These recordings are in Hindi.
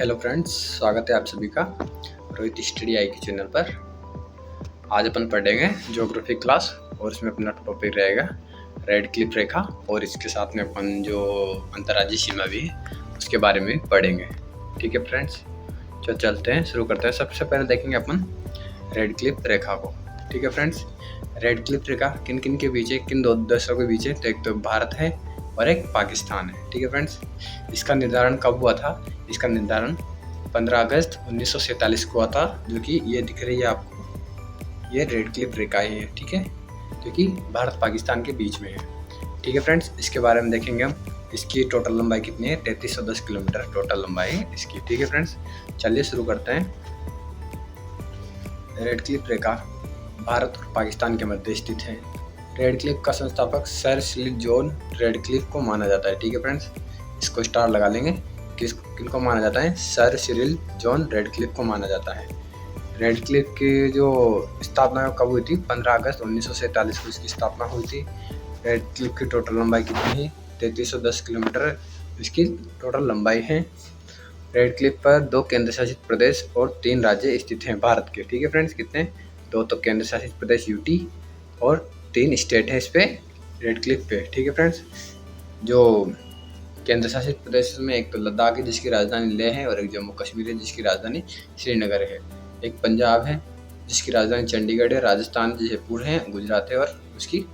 हेलो फ्रेंड्स, स्वागत है आप सभी का रोहित स्टडी आई के चैनल पर। आज अपन पढ़ेंगे ज्योग्राफी क्लास और इसमें अपना टॉपिक रहेगा रेड क्लिफ रेखा और इसके साथ में अपन जो अंतर्राज्यीय सीमा भी है उसके बारे में पढ़ेंगे। ठीक है फ्रेंड्स, तो चलते हैं, शुरू करते हैं। सबसे पहले देखेंगे अपन रेड क्लिफ रेखा को। ठीक है फ्रेंड्स, रेड क्लिफ रेखा किन किन के बीच है, किन दो देशों के बीच है? तो एक तो भारत है और एक पाकिस्तान है। ठीक है फ्रेंड्स, इसका निर्धारण कब हुआ था? इसका निर्धारण 15 अगस्त 1947 को हुआ था, जो कि ये दिख रही है आपको, ये रेड क्लिफ रेखा ही है। ठीक है, जो कि भारत पाकिस्तान के बीच में है। ठीक है फ्रेंड्स, इसके बारे में देखेंगे हम। इसकी टोटल लंबाई कितनी है? 3310 किलोमीटर टोटल लंबाई है इसकी। ठीक है फ्रेंड्स, चलिए शुरू करते हैं। रेड क्लिफ रेखा भारत और पाकिस्तान के मध्य स्थित है। रेड क्लिफ का संस्थापक sir Cyril John red Cliff को माना जाता है। ठीक है फ्रेंड्स, इसको स्टार लगा लेंगे। किनको माना जाता है? Sir Cyril John red Cliff को माना जाता है। रेड क्लिफ की जो स्थापना कब हुई थी? 15 अगस्त 1947 को इसकी स्थापना हुई थी। रेड क्लिफ की टोटल लंबाई कितनी है? 3310 किलोमीटर इसकी टोटल लंबाई है। रेड क्लिफ पर 2 केंद्र शासित प्रदेश और 3 राज्य स्थित हैं भारत के। ठीक है फ्रेंड्स, कितने? 2 तो केंद्र शासित प्रदेश यूटी और 3 स्टेट है इस पे रेड क्लिफ पे। ठीक है फ्रेंड्स, जो केंद्र शासित प्रदेश में एक तो लद्दाख है जिसकी राजधानी लेह है, और एक जम्मू कश्मीर है जिसकी राजधानी श्रीनगर है। एक पंजाब है जिसकी राजधानी चंडीगढ़ है, राजस्थान जयपुर है, गुजरात है, और उसकी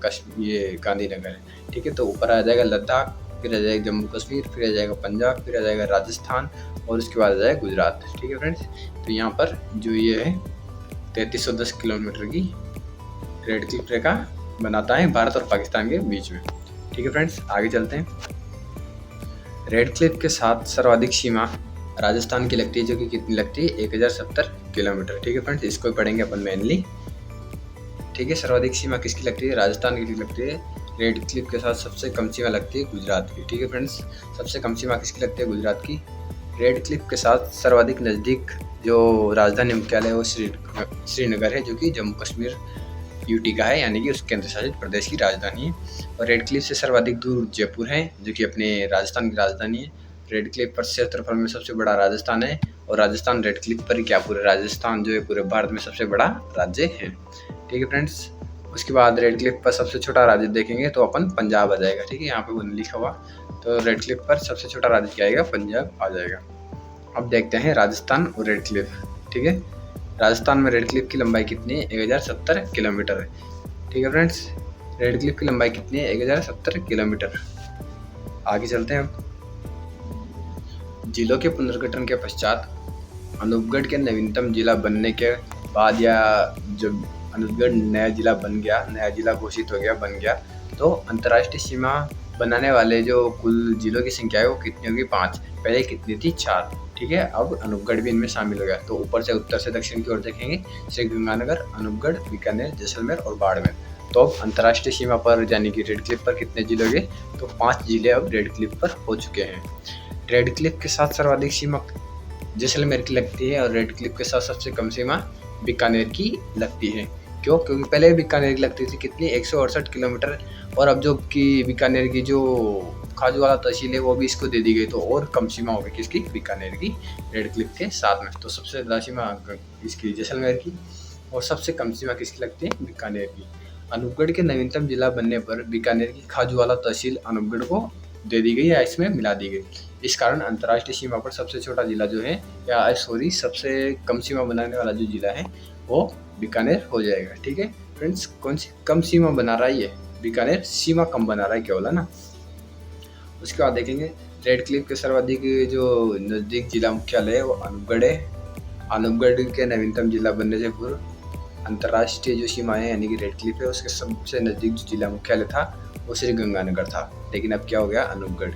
ये गांधीनगर है। ठीक है, तो ऊपर आ जाएगा लद्दाख, फिर आ जाएगा जम्मू कश्मीर, फिर आ जाएगा पंजाब, फिर आ जाएगा राजस्थान, और उसके बाद आ जाएगा गुजरात। ठीक है फ्रेंड्स, तो यहाँ पर जो ये है 3310 किलोमीटर की रेड क्लिफ रेखा बनाता है भारत और पाकिस्तान के बीच में। ठीक है फ्रेंड्स, आगे चलते हैं। रेड क्लिफ के साथ सर्वाधिक सीमा राजस्थान की लगती है, जो कि कितनी लगती है? 1070 किलोमीटर। ठीक है फ्रेंड्स, इसको पढ़ेंगे अपन मेनली। ठीक है, सर्वाधिक सीमा किसकी लगती है? राजस्थान की लगती है। रेड क्लिफ के साथ सबसे कम सीमा लगती है गुजरात की। ठीक है फ्रेंड्स, सबसे कम सीमा किसकी लगती है? गुजरात की। रेड क्लिफ के साथ सर्वाधिक नज़दीक जो राजधानी मुख्यालय है वो श्रीनगर है, जो कि जम्मू कश्मीर यूटी का है, यानी कि उस केंद्र शासित प्रदेश की राजधानी है। और रेड क्लिफ से सर्वाधिक दूर जयपुर है, जो कि अपने राजस्थान की राजधानी है। रेड क्लिफ पर क्षेत्रफल में सबसे बड़ा राजस्थान है, और राजस्थान रेड क्लिफ पर क्या पूरे राजस्थान जो है पूरे भारत में सबसे बड़ा राज्य है। ठीक है फ्रेंड्स, उसके बाद रेड क्लिफ पर सबसे छोटा राज्य देखेंगे तो अपन पंजाब आ जाएगा। ठीक है, यहाँ पे वो लिखा हुआ, तो रेड क्लिफ पर सबसे छोटा राज्य क्या आएगा? पंजाब आ जाएगा। अब देखते हैं राजस्थान और रेड क्लिफ। ठीक है, राजस्थान में रेड क्लिफ की लंबाई कितनी है? 1070 किलोमीटर है। ठीक है फ्रेंड्स, रेड क्लिफ की लंबाई कितनी है? 1070 किलोमीटर। आगे चलते हैं। जिलों के पुनर्गठन के पश्चात अनूपगढ़ के नवीनतम जिला बनने के बाद, या जब अनूपगढ़ नया जिला बन गया, नया जिला घोषित हो गया, बन गया, तो अंतर्राष्ट्रीय सीमा बनाने वाले जो कुल जिलों की संख्या है वो कितनी होगी? 5। पहले कितनी थी? 4। ठीक है, अब अनूपगढ़ भी इनमें शामिल हो गया। तो ऊपर से उत्तर से दक्षिण की ओर देखेंगे, श्रीगंगानगर, अनूपगढ़, बीकानेर, जैसलमेर और बाड़मेर। तो अब अंतर्राष्ट्रीय सीमा पर यानी कि रेड क्लिफ पर कितने जिले हो गए? तो 5 जिले अब रेड क्लिफ पर हो चुके हैं। रेड क्लिफ के साथ सर्वाधिक सीमा जैसलमेर की लगती है, और रेड क्लिफ के साथ सबसे कम सीमा बीकानेर की लगती है। क्यों? क्योंकि पहले बीकानेर की लगती थी कितनी? 168 किलोमीटर, और अब जो कि बीकानेर की जो खाजूवाला तहसील है वो भी इसको दे दी गई, तो और कम सीमा हो गई किसकी? बीकानेर की, रेड क्लिफ के साथ में। तो सबसे ज़्यादा सीमा इसकी जैसलमेर की, और सबसे कम सीमा किसकी लगती है? बीकानेर की। अनूपगढ़ के नवीनतम जिला बनने पर बीकानेर की खाजूवाला तहसील अनूपगढ़ को दे दी गई या इसमें मिला दी गई। इस कारण अंतर्राष्ट्रीय सीमा पर सबसे छोटा जिला जो है, या सबसे कम सीमा बनाने वाला जो जिला है वो बीकानेर हो जाएगा। ठीक है फ्रेंड्स, कौन सी कम सीमा बना रहा है? ये बीकानेर सीमा कम बना रहा है केवल, है ना। उसके बाद देखेंगे रेड क्लिफ के सर्वाधिक जो नज़दीक जिला मुख्यालय है वो अनूपगढ़ है। अनूपगढ़ के नवीनतम जिला बनने से पूर्व अंतर्राष्ट्रीय जो सीमा है यानी कि रेड क्लिफ है उसके सबसे नज़दीक जो जिला मुख्यालय था वो श्रीगंगानगर था, लेकिन अब क्या हो गया? अनूपगढ़।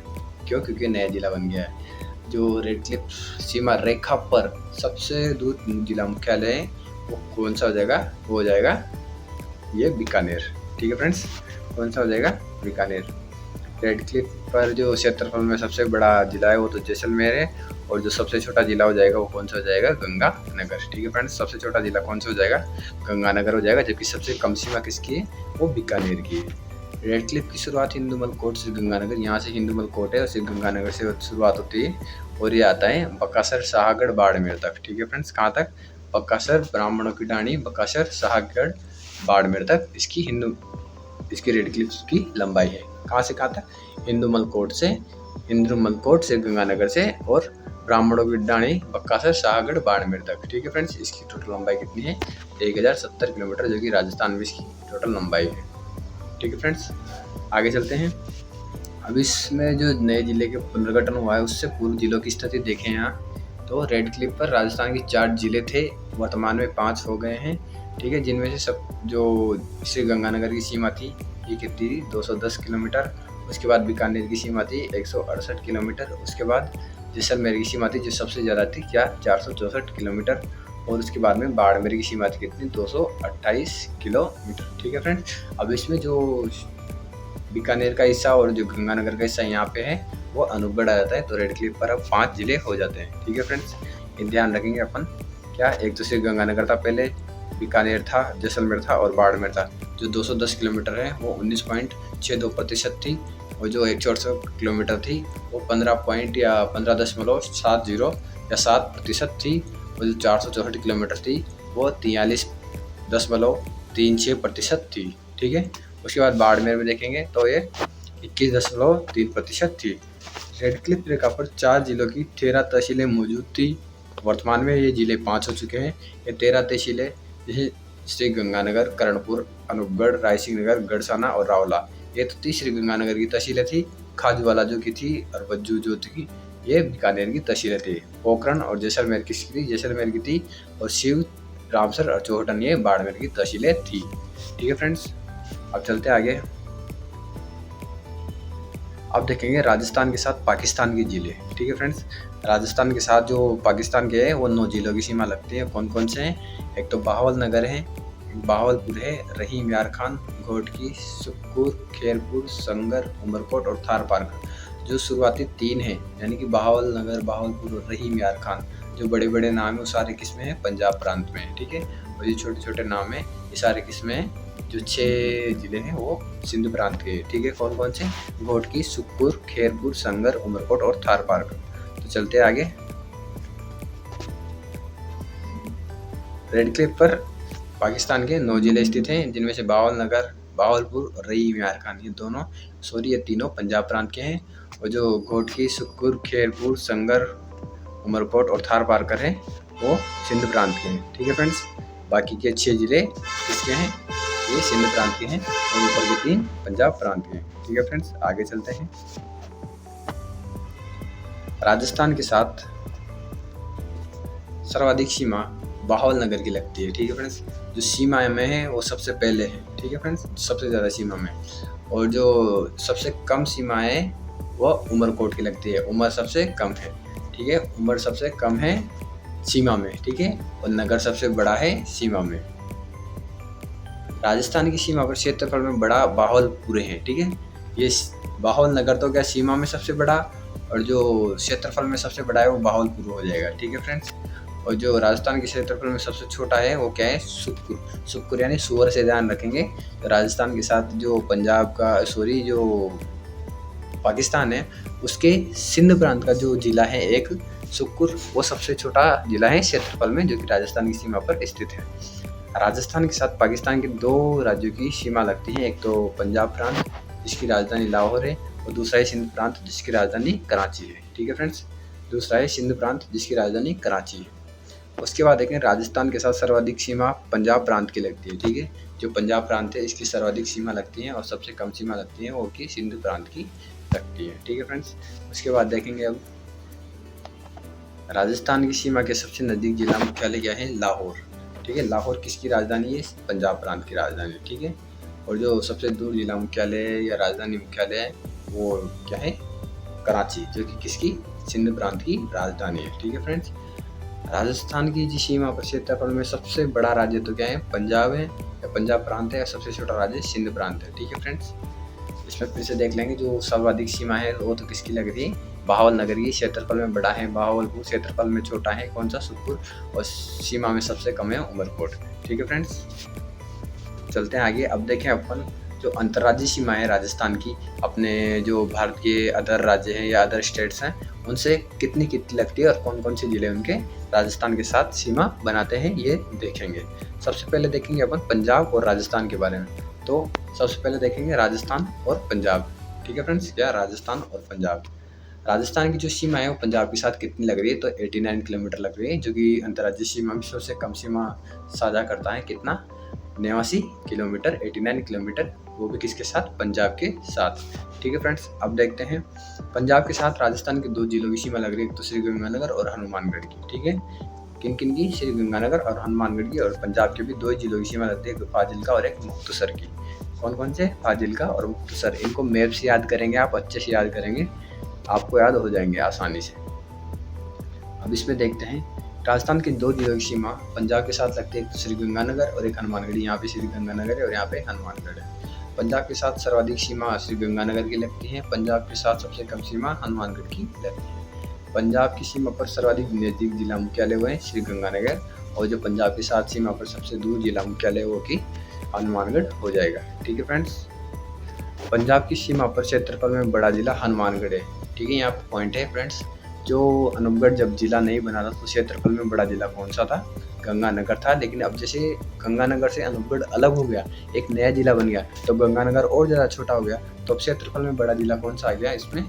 क्यों? क्योंकि नया जिला बन गया है। जो रेड क्लिफ सीमा रेखा पर सबसे दूर जिला मुख्यालय है वो कौन सा हो जाएगा? वो हो जाएगा ये बीकानेर। ठीक है फ्रेंड्स, कौन सा हो जाएगा? बीकानेर। रेड क्लिफ पर जो क्षेत्रफल में सबसे बड़ा जिला है वो तो जैसलमेर है, और जो सबसे छोटा जिला हो जाएगा वो कौन सा हो जाएगा? गंगानगर। ठीक है फ्रेंड्स, सबसे छोटा जिला कौन सा हो जाएगा? गंगानगर हो जाएगा, जबकि सबसे कम सीमा किसकी है? वो बीकानेर की है। रेड क्लिफ की शुरुआत हिंदूमल कोट श्री गंगानगर, यहाँ से हिंदूमल कोट है और श्री गंगानगर से शुरुआत होती है और ये आता है बकासर शाहगढ़ बाड़मेर तक। ठीक है फ्रेंड्स, कहाँ तक? बकासर, ब्राह्मणों की डाणी, बकासर, शाहगढ़, बाड़मेर तक इसकी रेड क्लिफ की लंबाई है। कहाँ से कहाँ तक? हिंदूमल कोट श्री गंगानगर से और ब्राह्मणों की डाणी, बक्कासर, शाहगढ़, बाड़मेर तक। ठीक है फ्रेंड्स, इसकी टोटल लंबाई कितनी है? 1070 किलोमीटर, जो कि राजस्थान में इसकी टोटल लंबाई है। ठीक है फ्रेंड्स, आगे चलते हैं। अब इसमें जो नए जिले के पुनर्गठन हुआ है उससे पूर्व जिलों की स्थिति देखें यहाँ, तो रेड क्लिफ पर राजस्थान के 4 जिले थे, वर्तमान में 5 हो गए हैं। ठीक है, जिनमें से सब जो श्री गंगानगर की सीमा थी ये कितनी थी? 210 किलोमीटर। उसके बाद बीकानेर की सीमा थी 168 किलोमीटर। उसके बाद जैसलमेर की सीमा थी जो सबसे ज़्यादा थी, क्या? 464 किलोमीटर। और उसके बाद में बाड़मेर की सीमा थी कितनी? 228 किलोमीटर। ठीक है फ्रेंड्स, अब इसमें जो बीकानेर का हिस्सा और जो गंगानगर का हिस्सा यहाँ पे है वो अनूपगढ़ आ जाता है, तो रेड क्लिफ पर अब 5 जिले हो जाते हैं। ठीक है फ्रेंड्स, ये ध्यान रखेंगे अपन। क्या? एक तो श्री गंगानगर था पहले, बीकानेर था, जैसलमेर था और बाड़मेर था। जो 210 किलोमीटर है वो 19.62% थी और जो 168 किलोमीटर थी वो 15.70% थी और जो 464 किलोमीटर थी वो 43.36% थी। ठीक है, उसके बाद बाड़मेर में देखेंगे तो ये 21.3% थी। रेड क्लिफ रेखा पर 4 जिलों की 13 तहसीलें मौजूद थी। वर्तमान में ये जिले 5 हो चुके हैं। ये 13 तहसीलें जैसे श्री गंगानगर, करणपुर, अनूपगढ़, रायसिंह नगर, गढ़साना और रावला, ये तो थी श्री गंगानगर की तहसीलें थी। खाजूवाला जो की थी और बज्जू जो थी ये बीकानेर की तहसीलें थी। पोखरण और जैसलमेर किसकी थी? जैसलमेर की थी। और शिव, रामसर और चौहटन ये बाड़मेर की तहसीलें थी। ठीक है फ्रेंड्स, अब चलते आगे। अब देखेंगे राजस्थान के साथ पाकिस्तान के जिले। ठीक है फ्रेंड्स, राजस्थान के साथ जो पाकिस्तान के हैं वो 9 जिलों की सीमा लगती है। कौन कौन से हैं? एक तो बाहवल नगर है, बाहवलपुर है, रहीम यार खान, घोटकी, सुक्कुर, खेरपुर, संगर, उमरकोट और थार पार्क। जो शुरुआती 3 हैं यानी कि बाहवल नगर, बाहवलपुर और रहीम यार खान, जो बड़े बड़े नाम है वो सारे किसमें हैं? पंजाब प्रांत में है। ठीक है, और ये छोटे छोटे नाम है ये सारे किसमें हैं? जो 6 जिले हैं वो सिंध प्रांत के। ठीक है, कौन कौन से? घोटकी, सुक्कुर, खेरपुर, संगर, उमरकोट और थार पार्क। तो चलते आगे। रेड क्लिफ पर पाकिस्तान के 9 जिले स्थित हैं, जिनमें से बावल नगर, बावलपुर और रहीम यार खान ये तीनों पंजाब प्रांत के हैं। और जो घोटकी, सुक्कुर, खेरपुर, संगर, उमरकोट और थार पार्कर हैं वो सिंध प्रांत के हैं। ठीक है फ्रेंड्स, बाकी के 6 जिले किसके हैं? ये सिंध प्रांत के हैं और ऊपर के 3 पंजाब प्रांत के हैं। ठीक है फ्रेंड्स, आगे चलते हैं। राजस्थान के साथ सर्वाधिक सीमा बाहवल नगर की लगती है। ठीक है फ्रेंड्स, जो सीमा में है वो सबसे पहले है। ठीक है फ्रेंड्स, सबसे ज़्यादा सीमा में। और जो सबसे कम सीमा है वो उमरकोट की लगती है। उमर सबसे कम है। ठीक है, उमर सबसे कम है सीमा में। ठीक है, और नगर सबसे बड़ा है सीमा में। राजस्थान की सीमा पर क्षेत्रफल में बड़ा बाहवलपुर है। ठीक है, ये बाहवल नगर तो क्या सीमा में सबसे बड़ा और जो क्षेत्रफल में सबसे बड़ा है वो बाहवलपुर हो जाएगा। ठीक है फ्रेंड्स, और जो राजस्थान के क्षेत्रफल में सबसे छोटा है वो क्या है? सुक्कुर यानी सुअर से ध्यान रखेंगे। तो राजस्थान के साथ जो पंजाब का जो पाकिस्तान है उसके सिंध प्रांत का जो जिला है एक सुक्कुर, वो सबसे छोटा जिला है क्षेत्रफल में, जो कि राजस्थान की सीमा पर स्थित है। राजस्थान के साथ पाकिस्तान के 2 राज्यों की सीमा लगती है। एक तो पंजाब प्रांत जिसकी राजधानी लाहौर है और दूसरा है सिंध प्रांत जिसकी राजधानी कराची है। ठीक है फ्रेंड्स, दूसरा है सिंध प्रांत जिसकी राजधानी कराची है। उसके बाद देखें राजस्थान के साथ सर्वाधिक सीमा पंजाब प्रांत की लगती है। ठीक है, जो पंजाब प्रांत है इसकी सर्वाधिक सीमा लगती है और सबसे कम सीमा लगती है वो की सिंध प्रांत की लगती है। ठीक है फ्रेंड्स, उसके बाद देखेंगे अब राजस्थान की सीमा के सबसे नज़दीक जिला मुख्यालय क्या है? लाहौर। ठीक है, लाहौर किसकी राजधानी है? पंजाब प्रांत की राजधानी। ठीक है, और जो सबसे दूर जिला मुख्यालय या राजधानी मुख्यालय है वो क्या है? कराची, जो कि किसकी? सिंध प्रांत की राजधानी है। ठीक है फ्रेंड्स, राजस्थान की सीमा पर क्षेत्रफल में सबसे बड़ा राज्य तो क्या है? पंजाब है या पंजाब प्रांत है, और सबसे छोटा राज्य सिंध प्रांत है। ठीक है फ्रेंड्स, इसमें फिर से देख लेंगे जो सर्वाधिक सीमा है वो तो किसकी लग रही है? बाहवल नगर की। क्षेत्रफल में बड़ा है बाहवलपुर, क्षेत्रफल में छोटा है कौन सा? सुक्कुर, और सीमा में सबसे कम है उमरकोट। ठीक है फ्रेंड्स, चलते हैं आगे। अब देखें अपन जो अंतर्राज्यीय सीमा है राजस्थान की अपने जो भारत के अदर राज्य हैं या अदर स्टेट्स हैं उनसे कितनी कितनी लगती है और कौन कौन से ज़िले उनके राजस्थान के साथ सीमा बनाते हैं ये देखेंगे। सबसे पहले देखेंगे अपन पंजाब और राजस्थान के बारे में। तो सबसे पहले देखेंगे राजस्थान और पंजाब। ठीक है फ्रेंड्स, क्या राजस्थान और पंजाब। राजस्थान की जो सीमा है वो पंजाब के साथ कितनी लग रही है, तो 89 किलोमीटर लग रही है, जो कि अंतर्राज्यीय सीमा में सबसे कम सीमा साझा करता है। कितना? 89 किलोमीटर, 89 किलोमीटर, वो भी किसके साथ? पंजाब के साथ। ठीक है फ्रेंड्स, अब देखते हैं पंजाब के साथ राजस्थान के 2 जिलों की सीमा लग रही है, एक तो श्रीगंगानगर और हनुमानगढ़ की। ठीक है, किन किन की? श्रीगंगानगर और हनुमानगढ़ की। और पंजाब के भी 2 जिलों की सीमा लगती है, एक फाजिल्का और एक मुक्तसर की। कौन कौन से? फाजिल्का और मुक्तसर। इनको मैप से याद करेंगे आप, अच्छे से याद करेंगे, आपको याद हो जाएंगे आसानी से। अब इसमें देखते हैं राजस्थान के 2 जिलों की सीमा पंजाब के साथ लगती है, एक श्रीगंगानगर और एक हनुमानगढ़। यहाँ पे श्रीगंगानगर है और यहाँ पे हनुमानगढ़ है। पंजाब के साथ सर्वाधिक सीमा श्रीगंगानगर की लगती है, पंजाब के साथ सबसे कम सीमा हनुमानगढ़ की लगती है। पंजाब की सीमा पर सर्वाधिक नजदीक जिला मुख्यालय हुए श्रीगंगानगर, और जो पंजाब के साथ सीमा पर सबसे दूर जिला मुख्यालय वो की हनुमानगढ़ हो जाएगा। ठीक है फ्रेंड्स, पंजाब की सीमा पर क्षेत्रफल में बड़ा जिला हनुमानगढ़ है। ठीक है, यहाँ पर पॉइंट है फ्रेंड्स, जो अनूपगढ़ जब जिला नहीं बना था तो क्षेत्रफल में बड़ा जिला कौन सा था? गंगानगर था। लेकिन अब जैसे गंगानगर से अनूपगढ़ अलग हो गया, एक नया जिला बन गया, तो गंगानगर और ज़्यादा छोटा हो गया, तो अब क्षेत्रफल में बड़ा जिला कौन सा आ गया इसमें?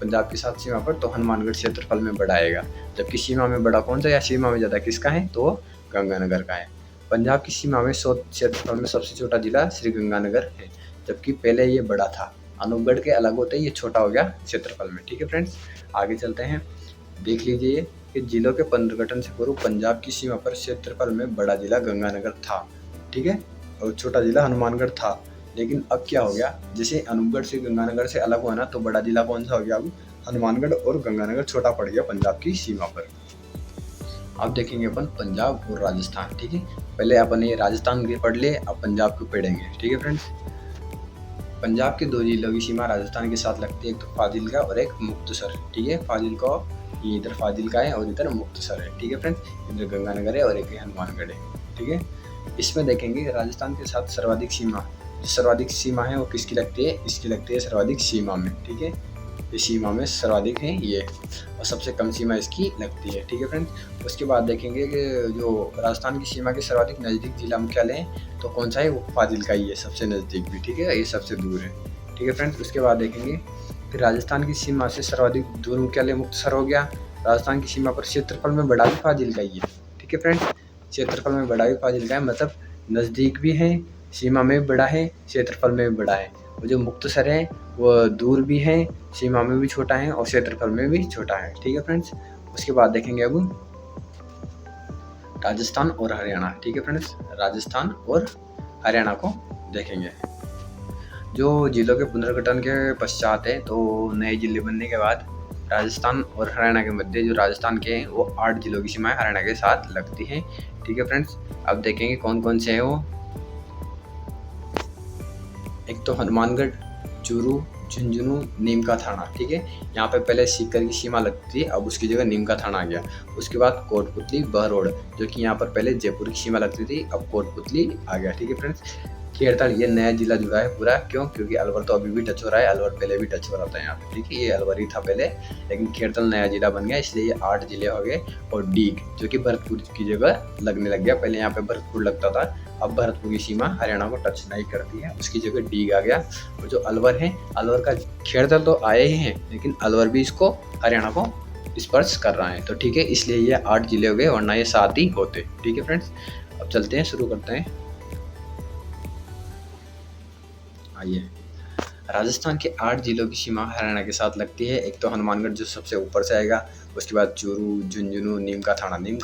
पंजाब के साथ सीमा पर, तो हनुमानगढ़ क्षेत्रफल में बड़ा आएगा। जबकि सीमा में बड़ा कौन सा या सीमा में ज़्यादा किसका है? तो गंगानगर का है। पंजाब की सीमा में क्षेत्रफल में सबसे छोटा जिला श्रीगंगानगर है, जबकि पहले ये बड़ा था। अनूपगढ़ के अलग होते ही ये छोटा हो गया क्षेत्रफल में। ठीक है फ्रेंड्स, आगे चलते हैं। देख लीजिए कि जिलों के पुनर्गठन से पूर्व पंजाब की सीमा पर क्षेत्रफल में बड़ा जिला गंगानगर था। ठीक है, और छोटा जिला हनुमानगढ़ था। लेकिन अब क्या हो गया, जैसे अनूपगढ़ से गंगानगर से अलग हुआ ना, तो बड़ा जिला कौन सा हो गया? अब हनुमानगढ़, और गंगानगर छोटा पड़ गया पंजाब की सीमा पर। अब देखेंगे अपन पंजाब और राजस्थान। ठीक है, पहले अपन ये राजस्थान के पढ़ लिए, अब पंजाब को पढ़ेंगे। ठीक है फ्रेंड्स, पंजाब के 2 जिलों की सीमा राजस्थान के साथ लगती है, एक तो फाजिल्का और एक मुक्तसर। ठीक है, फाजिल्का, ये इधर फाजिल्का है और इधर मुक्तसर है। ठीक है फ्रेंड्स, इधर गंगानगर है और एक हनुमानगढ़ है। ठीक है, इसमें देखेंगे राजस्थान के साथ सर्वाधिक सीमा है वो किसकी लगती है? इसकी लगती है सर्वाधिक सीमा में। ठीक है, ये सीमा में सर्वाधिक है ये, और सबसे कम सीमा इसकी लगती है। ठीक है फ्रेंड्स, उसके बाद देखेंगे कि जो राजस्थान की सीमा के सर्वाधिक नज़दीक जिला मुख्यालय है, तो कौन सा है? वो फाजिल्का ही है, सबसे नज़दीक भी। ठीक है, ये सबसे दूर है। ठीक है फ्रेंड्स, उसके बाद देखेंगे फिर राजस्थान की सीमा से सर्वाधिक दूर मुख्यालय मुक्तसर हो गया। राजस्थान की सीमा पर क्षेत्रफल में बड़ा भी फाजिल्का ही है। ठीक है फ्रेंड्स, क्षेत्रफल में बड़ा भी फाजिल्का है, मतलब नज़दीक भी है, सीमा में भी बड़ा है, क्षेत्रफल में भी बड़ा है। और जो मुक्तसर है वो दूर भी है, सीमा में भी छोटा है और क्षेत्रफल में भी छोटा है। ठीक है फ्रेंड्स, उसके बाद देखेंगे अब राजस्थान और हरियाणा। ठीक है फ्रेंड्स, राजस्थान और हरियाणा को देखेंगे। जो जिलों के पुनर्गठन के पश्चात है, तो नए जिले बनने के बाद राजस्थान और हरियाणा के मध्य जो राजस्थान के हैं वो 8 जिलों की सीमाएं हरियाणा के साथ लगती हैं। ठीक है फ्रेंड्स, अब देखेंगे कौन कौन से हैं वो। एक तो हनुमानगढ़, चूरू, झुंझुनू, नीम का थाना। ठीक है, यहाँ पे पहले सीकर की सीमा लगती है, अब उसकी जगह नीम का थाना आ गया। उसके बाद कोटपुतली, बहरोड, जो कि यहाँ पर पहले जयपुर की सीमा लगती थी, अब कोटपुतली आ गया। ठीक है फ्रेंड्स, खेड़ताल ये नया जिला जुड़ा है पूरा। क्यों? क्योंकि अलवर तो अभी भी टच हो रहा है, अलवर पहले भी टच हो रहा था यहाँ पे। ठीक है, ये अलवर ही था पहले, लेकिन खेड़ताल नया जिला बन गया, इसलिए ये 8 जिले हो गए। और डीग, जो कि भरतपुर की जगह लगने लग गया, पहले यहाँ पे भरतपुर लगता था, अब भरतपुर की सीमा हरियाणा को टच नहीं करती है, उसकी जगह डीग आ गया। और जो अलवर है, अलवर का खेड़ताल तो आए ही हैं, लेकिन अलवर भी इसको हरियाणा को स्पर्श कर रहा है। तो ठीक है, इसलिए ये 8 जिले हो गए, वरना ये 7 ही होते। ठीक है फ्रेंड्स, अब चलते हैं, शुरू करते हैं। आइए, राजस्थान के 8 जिलों की सीमा हरियाणा के साथ लगती है। एक तो हनुमानगढ़ जो सबसे ऊपर से आएगा, उसके बाद चूरू, झुंझुनू, नीम का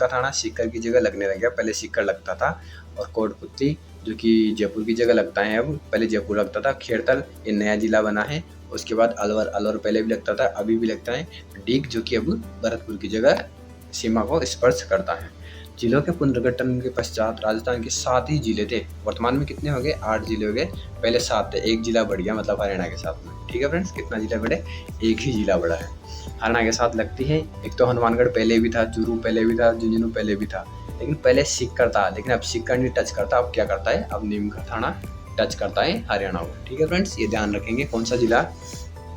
थाना सीकर की जगह लगने लग गया, पहले सीकर लगता था। और कोटपुतली, जो कि जयपुर की जगह लगता है, अब पहले जयपुर लगता था। खेड़ताल ये नया जिला बना है। उसके बाद अलवर पहले भी लगता था, अभी भी लगता है। डीग, जो कि अब भरतपुर की जगह सीमा को स्पर्श करता है। जिलों के पुनर्गठन के पश्चात राजस्थान के 7 ही जिले थे, वर्तमान में कितने हो गए? 8 जिले हो गए, पहले 7 थे, एक जिला बढ़ गया, मतलब हरियाणा के साथ में। ठीक है फ्रेंड्स, कितना जिला बढ़े? एक ही जिला बढ़ा है, हरियाणा के साथ लगती है। एक तो हनुमानगढ़ पहले भी था, चूरू पहले भी था, झुंझुनू पहले भी था, लेकिन पहले सीकर था, लेकिन अब सीकर नहीं टच करता, अब क्या करता है? अब नीम का थाना टच करता है हरियाणा को। ठीक है फ्रेंड्स, ये ध्यान रखेंगे कौन सा जिला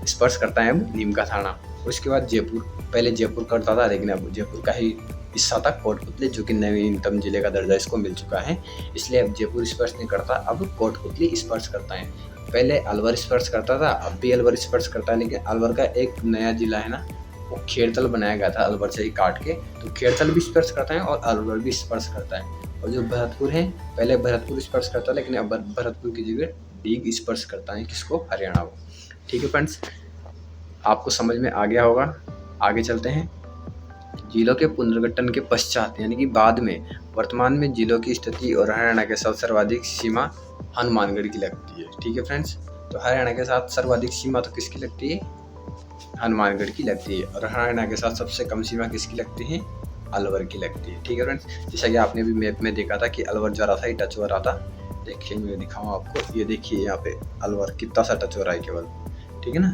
स्पर्श करता है अब नीमका थाना। उसके बाद जयपुर, पहले जयपुर करता था लेकिन अब जयपुर का ही हिस्सा था कोटपुतली, जो कि नवीनतम जिले का दर्जा इसको मिल चुका है, इसलिए अब जयपुर स्पर्श नहीं करता, अब कोटपुतली स्पर्श करता है। पहले अलवर स्पर्श करता था, अब भी अलवर स्पर्श करता है, लेकिन अलवर का एक नया जिला है ना, वो खेड़तल बनाया गया था अलवर से ही काट के, तो खेड़तल भी स्पर्श करता है और अलवर भी स्पर्श करता है। और जो भरतपुर है, पहले भरतपुर स्पर्श करता है लेकिन अब भरतपुर की जगह डीग स्पर्श करता है किसको, हरियाणा को। ठीक है फ्रेंड्स, आपको समझ में आ गया होगा। आगे चलते हैं। जिलों के पुनर्गठन के पश्चात यानी कि बाद में वर्तमान में जिलों की स्थिति और हरियाणा के साथ सर्वाधिक सीमा हनुमानगढ़ की लगती है। ठीक है फ्रेंड्स, तो हरियाणा के साथ सर्वाधिक सीमा तो किसकी लगती है, हनुमानगढ़ की लगती है, और हरियाणा के साथ सबसे कम सीमा किसकी लगती है, अलवर की लगती है। ठीक है फ्रेंड्स, जैसा कि आपने भी मैप में देखा था कि अलवर जरा सा ही टच हो रहा था। देखिए मैं दिखाऊँ आपको, ये देखिए यहाँ पे अलवर कितना सा टच हो रहा है केवल। ठीक है ना,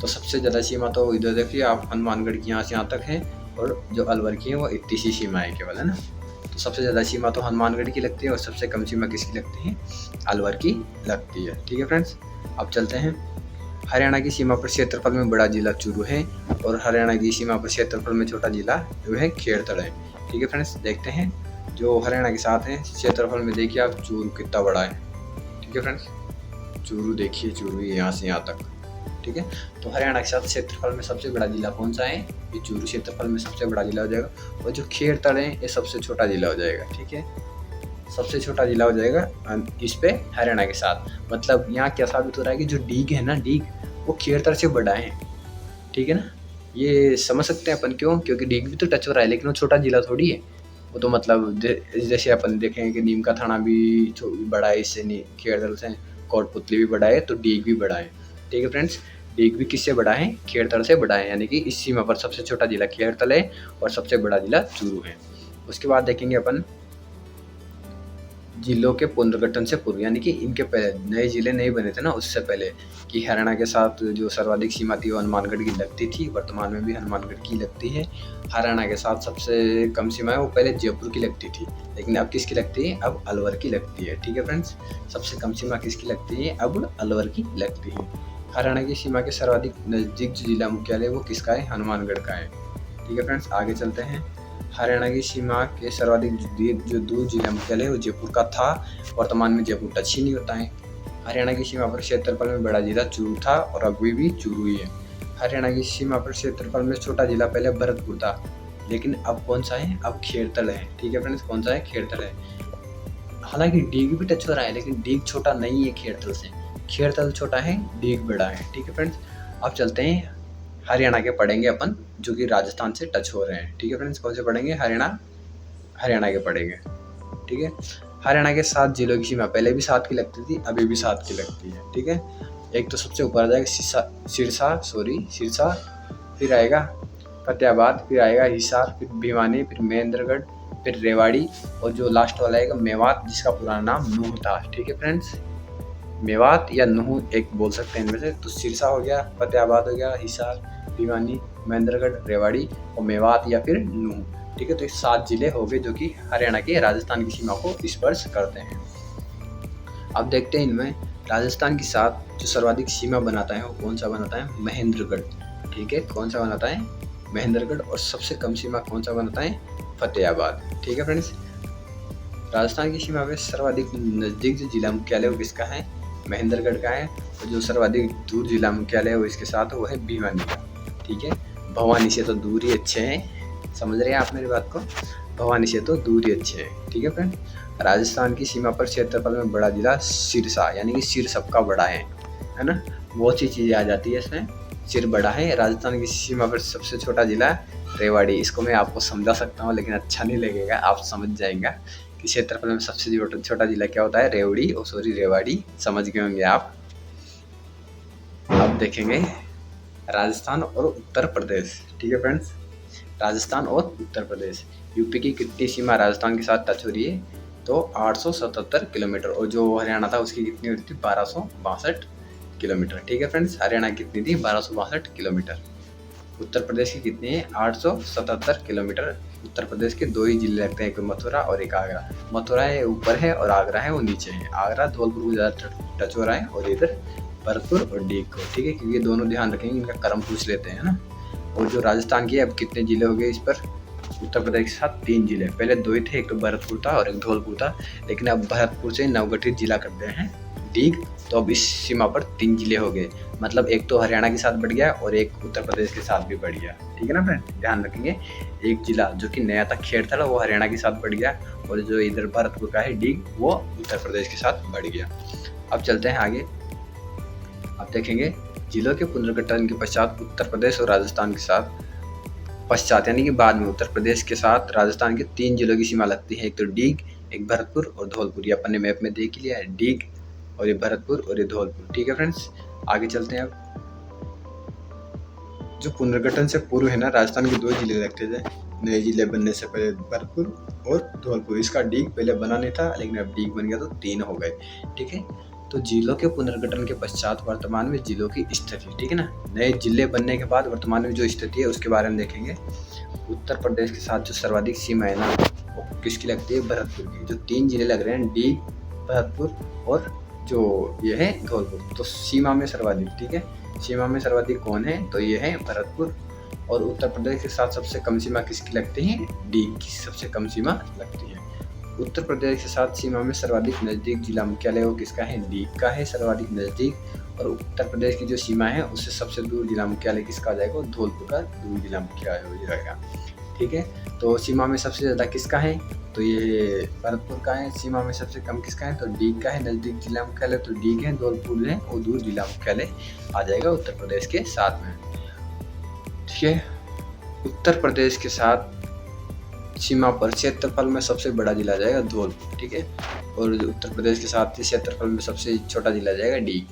तो सबसे ज़्यादा सीमा तो इधर देखिए आप, हनुमानगढ़ की यहाँ से यहाँ तक है, और जो अलवर की है वो इतनी सी सीमा है केवल, है ना। तो सबसे ज़्यादा सीमा तो हनुमानगढ़ की लगती है और सबसे कम सीमा किसकी लगती है, अलवर की लगती है। ठीक है फ्रेंड्स, अब चलते हैं। हरियाणा की सीमा पर क्षेत्रफल में बड़ा जिला चूरू है और हरियाणा की सीमा पर क्षेत्रफल में छोटा जिला जो है खेड़तल है। ठीक है फ्रेंड्स, देखते हैं जो हरियाणा के साथ है क्षेत्रफल में, देखिए आप चूरू कितना बड़ा है। ठीक है फ्रेंड्स, चूरू देखिए, चूरू यहाँ से यहाँ तक। ठीक है, तो हरियाणा के साथ क्षेत्रफल में सबसे बड़ा जिला कौन सा है, ये चूरू क्षेत्रफल में सबसे बड़ा जिला हो जाएगा, और जो खेड़तल है ये सबसे छोटा जिला हो जाएगा। ठीक है, सबसे छोटा जिला हो जाएगा इस पे हरियाणा के साथ। मतलब यहाँ क्या साबित हो रहा है कि जो डीग है ना, डीग वो खेड़तल से बड़ा है। ठीक है ना, ये समझ सकते हैं अपन क्यों, क्योंकि डीग भी तो टच हो रहा है लेकिन वो छोटा जिला थोड़ी है। वो तो मतलब जैसे अपन देखें कि नीम का थाना भी बड़ा है इससे, खेड़तल से, कोटपुतली भी बड़ा है, तो डीग भी बड़ा है। ठीक है फ्रेंड्स, डीग भी किससे बड़ा है, खेड़तल से बड़ा है, यानी कि इस सीमा पर सबसे छोटा जिला खेड़तल है और सबसे बड़ा जिला चूरू है। उसके बाद देखेंगे अपन जिलों के पुनर्गठन से पूर्व, यानी कि इनके पहले नए जिले नहीं बने थे ना, उससे पहले, कि हरियाणा के साथ जो सर्वाधिक सीमा थी वो हनुमानगढ़ की लगती थी, वर्तमान में भी हनुमानगढ़ की लगती है। हरियाणा के साथ सबसे कम सीमा है वो पहले जयपुर की लगती थी, लेकिन अब किसकी लगती है, अब अलवर की लगती है। ठीक है फ्रेंड्स, सबसे कम सीमा किसकी लगती है, अब अलवर की लगती है। हरियाणा की सीमा के सर्वाधिक नज़दीक जो जिला मुख्यालय वो किसका है, हनुमानगढ़ का है। ठीक है फ्रेंड्स, आगे चलते हैं। हरियाणा की सीमा के सर्वाधिक जो दूर जिला मुख्यालय है वो जयपुर का था, वर्तमान में जयपुर टच ही नहीं होता है। हरियाणा की सीमा पर क्षेत्रफल में बड़ा जिला चूरू था और अभी भी चूरू ही है। हरियाणा की सीमा पर क्षेत्रफल में छोटा जिला पहले भरतपुर था, लेकिन अब कौन सा है, अब खेड़तल है। ठीक है फ्रेंड्स, कौन सा है, खेड़तल है। हालांकि डीग भी टच हो रहा है लेकिन डीग छोटा नहीं है खेड़तल से, खेड़तल छोटा है, डीग बड़ा है। ठीक है फ्रेंड्स, अब चलते हैं हरियाणा के पढ़ेंगे अपन, जो कि राजस्थान से टच हो रहे हैं। ठीक है फ्रेंड्स, कौन से पढ़ेंगे, हरियाणा के पढ़ेंगे। ठीक है, हरियाणा के 7 जिलों की सीमा पहले भी 7 की लगती थी, अभी भी 7 की लगती है। ठीक है, एक तो सबसे ऊपर आ जाएगा सिरसा, फिर आएगा फतेहाबाद, फिर आएगा हिसार, फिर भिवानी, फिर महेंद्रगढ़, फिर रेवाड़ी, और जो लास्ट वाला आएगा मेवात, जिसका पुराना नाम नूह था। ठीक है फ्रेंड्स, मेवात या नूह एक बोल सकते हैं इनमें से। तो सिरसा हो गया, फतेहाबाद हो गया, हिसार, भिवानी, महेंद्रगढ़, रेवाड़ी और मेवात या फिर नूह। ठीक है, तो ये 7 जिले हो गए जो कि हरियाणा के राजस्थान की सीमा को स्पर्श करते हैं। अब देखते हैं इनमें राजस्थान के साथ जो सर्वाधिक सीमा बनाता है वो कौन सा बनाता है, महेंद्रगढ़। ठीक है, कौन सा बनाता है, महेंद्रगढ़, और सबसे कम सीमा कौन सा बनाता है, फतेहाबाद। ठीक है फ्रेंड्स, राजस्थान की सीमा में सर्वाधिक नज़दीक जो जिला मुख्यालय वो किसका है, महेंद्रगढ़ का है, और जो सर्वाधिक दूर जिला मुख्यालय है वो इसके साथ वो है भिवानी का। ठीक है, भवानी से तो दूर ही अच्छे हैं, समझ रहे हैं आप मेरी बात को, भवानी से तो दूर ही अच्छे हैं। ठीक है फ्रेंड, राजस्थान की सीमा पर क्षेत्रफल में बड़ा जिला सिरसा, यानी कि सिर सबका बड़ा है ना, बहुत सी चीज़ें आ जाती है इसमें। सिर बड़ा है। राजस्थान की सीमा पर सबसे छोटा जिला रेवाड़ी। इसको मैं आपको समझा सकता हूँ लेकिन अच्छा नहीं लगेगा, आप समझ जाएंगे कि क्षेत्रफल में सबसे छोटा जिला क्या होता है, रेवाड़ी। समझ गए होंगे आप। अब देखेंगे राजस्थान और उत्तर प्रदेश। ठीक है फ्रेंड्स, राजस्थान और उत्तर प्रदेश। यूपी की कितनी सीमा राजस्थान के साथ टच हो रही है, तो 877 किलोमीटर, और जो हरियाणा था उसकी कितनी हो रही थी, 1262 किलोमीटर। ठीक है फ्रेंड्स, हरियाणा कितनी थी, 1262 किलोमीटर। उत्तर प्रदेश की कितनी है 877 किलोमीटर। उत्तर प्रदेश के 2 ही जिले लगते हैं, एक मथुरा और एक आगरा। मथुरा है ऊपर है और आगरा है वो नीचे है। आगरा धौलपुर को ज़्यादा टच हो रहा है और इधर भरतपुर और डीग को, ठीक है, क्योंकि ये दोनों ध्यान रखेंगे, इनका क्रम पूछ लेते हैं ना। और जो राजस्थान की अब कितने जिले हो गए इस पर, उत्तर प्रदेश के साथ 3 जिले, पहले 2 ही थे, एक तो भरतपुर था और एक धौलपुर था, लेकिन अब भरतपुर से नवगठित जिला कर दिए हैं डीग, तो अब इस सीमा पर 3 जिले हो गए, मतलब एक तो हरियाणा के साथ बढ़ गया और एक उत्तर प्रदेश के साथ भी बढ़ गया, ठीक है ना फ्रेंड, ध्यान रखेंगे। एक जिला जो कि नया था खेड़ था वो हरियाणा के साथ बढ़ गया, और जो इधर भरतपुर का है डीग वो उत्तर प्रदेश के साथ बढ़ गया। अब चलते हैं आगे, अब देखेंगे जिलों के पुनर्गठन के पश्चात उत्तर प्रदेश और राजस्थान के साथ, पश्चात यानी कि बाद में उत्तर प्रदेश के साथ राजस्थान के 3 जिलों की सीमा लगती है, एक तो डीग, एक भरतपुर और धौलपुर। ये अपन ने मैप में देख लिया है, डीग और ये भरतपुर और ये धौलपुर, ठीक है फ्रेंड्स। आगे चलते हैं। अब जो पुनर्गठन से पूर्व है ना, राजस्थान के 2 जिले लगते थे, नए जिले बनने से पहले भरतपुर और धौलपुर। इसका डीग पहले बना नहीं था, लेकिन अब डीग बन गया तो 3 हो गए, ठीक है। तो जिलों के पुनर्गठन के पश्चात वर्तमान में जिलों की स्थिति, ठीक है ना, नए जिले बनने के बाद वर्तमान में जो स्थिति है उसके बारे में देखेंगे। उत्तर प्रदेश के साथ जो सर्वाधिक सीमा है ना वो किसकी लगती है, भरतपुर की। जो 3 जिले लग रहे हैं डीग, भरतपुर और जो ये है धौलपुर, तो सीमा में सर्वाधिक, ठीक है, सीमा में सर्वाधिक कौन है, तो ये है भरतपुर। और उत्तर प्रदेश के साथ सबसे कम सीमा किसकी लगती है, डीग की सबसे कम सीमा लगती है। उत्तर प्रदेश के साथ सीमा में सर्वाधिक नज़दीक जिला मुख्यालय वो किसका है, डीग का है सर्वाधिक नज़दीक। और उत्तर प्रदेश की जो सीमा है उससे सबसे दूर जिला मुख्यालय किसका आ जाएगा, धौलपुर का दूर जिला मुख्यालय हो जाएगा, ठीक है। तो सीमा में सबसे ज़्यादा किसका है, तो ये भरतपुर का है। सीमा में सबसे कम किसका है, तो डीग का है नज़दीक जिला मुख्यालय, तो डीग है। धौलपुर है वो दूर जिला मुख्यालय आ जाएगा उत्तर प्रदेश के साथ में, ठीक है। उत्तर प्रदेश के साथ सीमा पर क्षेत्रफल में सबसे बड़ा जिला जाएगा धौलपुर, ठीक है, और उत्तर प्रदेश के साथ क्षेत्रफल में सबसे छोटा जिला जाएगा डीग।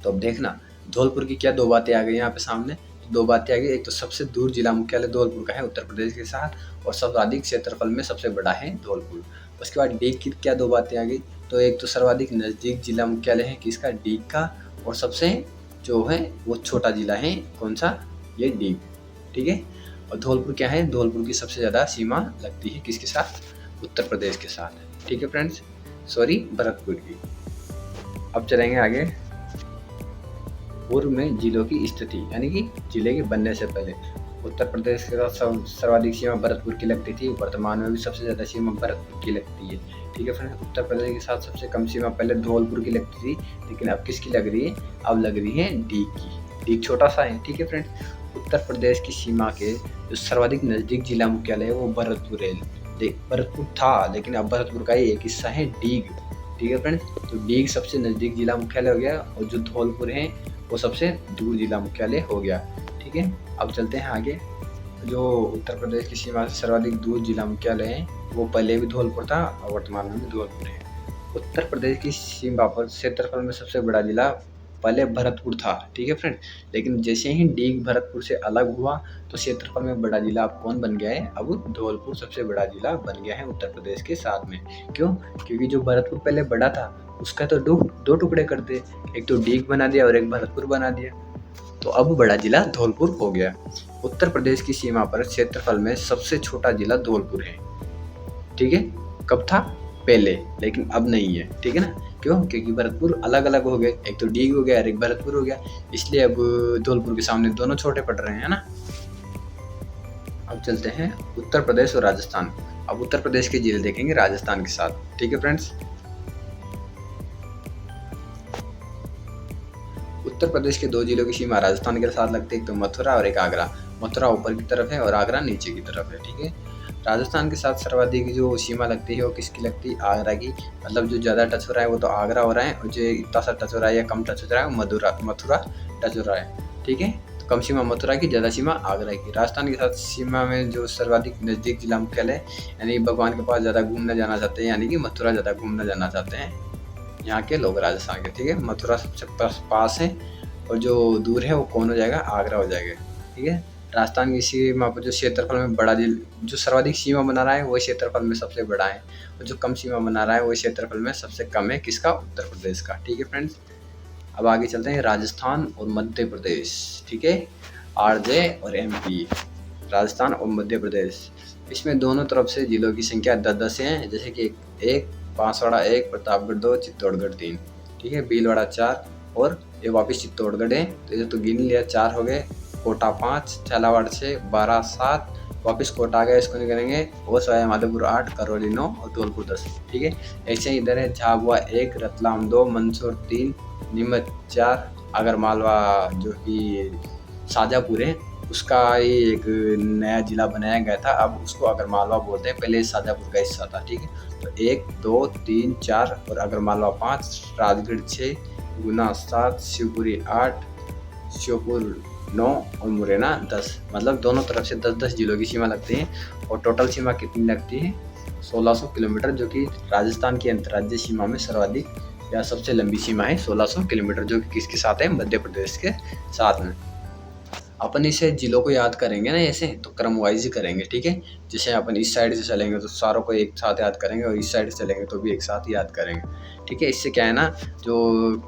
तो अब देखना धौलपुर की क्या 2 बातें आ गई यहाँ पे सामने, तो 2 बातें आ गई, एक तो सबसे दूर जिला मुख्यालय धौलपुर का है उत्तर प्रदेश के साथ, और सर्वाधिक क्षेत्रफल में सबसे बड़ा है धौलपुर। उसके बाद डीग की क्या 2 बातें आ गई, तो एक तो सर्वाधिक नज़दीक जिला मुख्यालय है किसका, डीग का, और सबसे जो है वो छोटा जिला है कौन सा, ये डीग, ठीक है। और धौलपुर क्या है, धौलपुर की सबसे ज़्यादा सीमा लगती है किसके साथ, उत्तर प्रदेश के साथ, ठीक है फ्रेंड्स, सॉरी भरतपुर की। अब चलेंगे आगे, पूर्व में जिलों की स्थिति यानी कि जिले के बनने से पहले उत्तर प्रदेश के साथ सर्वाधिक सीमा भरतपुर की लगती थी, वर्तमान में भी सबसे ज़्यादा सीमा भरतपुर की लगती है, ठीक है फ्रेंड्स। उत्तर प्रदेश के साथ सबसे कम सीमा पहले धौलपुर की लगती थी, लेकिन अब किसकी लग रही है, अब लग रही है डीग की। डीग छोटा सा है, ठीक है फ्रेंड्स। उत्तर प्रदेश की सीमा के जो सर्वाधिक नज़दीक जिला मुख्यालय है वो भरतपुर है। भरतपुर था लेकिन अब भरतपुर का ही एक हिस्सा है डीग, ठीक है फ्रेंड्स। तो डीग सबसे नज़दीक जिला मुख्यालय हो गया, और जो धौलपुर है वो सबसे दूर जिला मुख्यालय हो गया, ठीक है। अब चलते हैं आगे, जो उत्तर प्रदेश की सीमा से सर्वाधिक दूर जिला मुख्यालय है वो पहले भी धौलपुर था और वर्तमान में भी धौलपुर है। उत्तर प्रदेश की सीमा पर क्षेत्रफल में सबसे बड़ा जिला पहले भरतपुर था, ठीक है फ्रेंड, लेकिन जैसे ही डीग भरतपुर से अलग हुआ तो क्षेत्रफल में बड़ा जिला अब कौन बन गया है, अब धौलपुर सबसे बड़ा जिला बन गया है उत्तर प्रदेश के साथ में। क्यों, क्योंकि जो भरतपुर पहले बड़ा था उसका तो 2 टुकड़े कर दिए, एक तो डीग बना दिया और एक भरतपुर बना दिया, तो अब बड़ा जिला धौलपुर हो गया। उत्तर प्रदेश की सीमा पर क्षेत्रफल में सबसे छोटा जिला धौलपुर है, ठीक है, कब था, पहले, लेकिन अब नहीं है, ठीक है ना। क्यों, क्योंकि भरतपुर अलग अलग हो गए, एक तो डीग हो गया और एक भरतपुर हो गया, इसलिए अब धौलपुर के सामने दोनों छोटे पड़ रहे हैं ना। अब चलते हैं उत्तर प्रदेश और राजस्थान। अब उत्तर प्रदेश के जिले देखेंगे राजस्थान के साथ, ठीक है फ्रेंड्स। उत्तर प्रदेश के 2 जिलों की सीमा राजस्थान के साथ लगती है, एक तो मथुरा और एक आगरा। मथुरा ऊपर की तरफ है और आगरा नीचे की तरफ है, ठीक है। राजस्थान के साथ सर्वाधिक जो सीमा लगती है वो किसकी लगती है, आगरा की, मतलब जो ज़्यादा टच हो रहा है वो तो आगरा हो रहा है, और जो इतना सा टच हो रहा है या कम टच हो रहा है वो मथुरा टच हो रहा है, ठीक है। तो कम सीमा मथुरा की, ज़्यादा सीमा आगरा की। राजस्थान के साथ सीमा में जो सर्वाधिक नज़दीक जिला मुख्यालय यानी भगवान के पास ज़्यादा घूमने जाना चाहते हैं, यानी कि मथुरा ज़्यादा घूमने जाना चाहते हैं यहाँ के लोग राजस्थान के, ठीक है। मथुरा सबसे पास है और जो दूर है वो कौन हो जाएगा, आगरा हो जाएगा, ठीक है। राजस्थान की सीमा पर जो क्षेत्रफल में बड़ा जो सर्वाधिक सीमा बना रहा है वो क्षेत्रफल में सबसे बड़ा है, और जो कम सीमा बना रहा है वो क्षेत्रफल में सबसे कम है, किसका, उत्तर प्रदेश का, ठीक है फ्रेंड्स। अब आगे चलते हैं राजस्थान और मध्य प्रदेश, ठीक है। आरजे और एमपी, राजस्थान और मध्य प्रदेश। इसमें दोनों तरफ से जिलों की संख्या 10-10 है, जैसे कि एक बांसवाड़ा 1, प्रतापगढ़ 2, चित्तौड़गढ़ 3, ठीक है, भीलवाड़ा 4 और ये वापस चित्तौड़गढ़ है, तो ये तो गिन लिया 4 हो गए, कोटा 5, झालावाड़ 6, 12 7, वापस कोटा आ गया, इसको नहीं करेंगे, और सवाई माधोपुर 8, करौली 9 और धौलपुर 10, ठीक है। ऐसे ही इधर है झाबुआ 1, रतलाम 2, मंदसौर 3, नीमच 4, आगरमालवा जो कि शाजापुर है उसका ही एक नया जिला बनाया गया था, अब उसको आगरमालवा बोलते हैं, पहले शाजापुर का हिस्सा था, ठीक है। तो 1 2 3 4 और आगरमालवा 5, राजगढ़ 6, गुना 7, शिवपुरी 8, श्योपुर 9 और मुरैना 10, मतलब दोनों तरफ से 10-10 जिलों की सीमा लगती है। और टोटल सीमा कितनी लगती है? 1600 किलोमीटर, जो कि राजस्थान की अंतर्राज्यीय सीमा में सर्वाधिक या सबसे लंबी सीमा है 1600 किलोमीटर, जो कि किसके साथ है? मध्य प्रदेश के साथ में। अपन इसे जिलों को याद करेंगे ना ऐसे, तो क्रम वाइज ही करेंगे, ठीक है। जैसे अपन इस साइड से चलेंगे तो सारों को एक साथ याद करेंगे, और इस साइड से चलेंगे तो भी एक साथ याद करेंगे, ठीक है। इससे क्या है ना, जो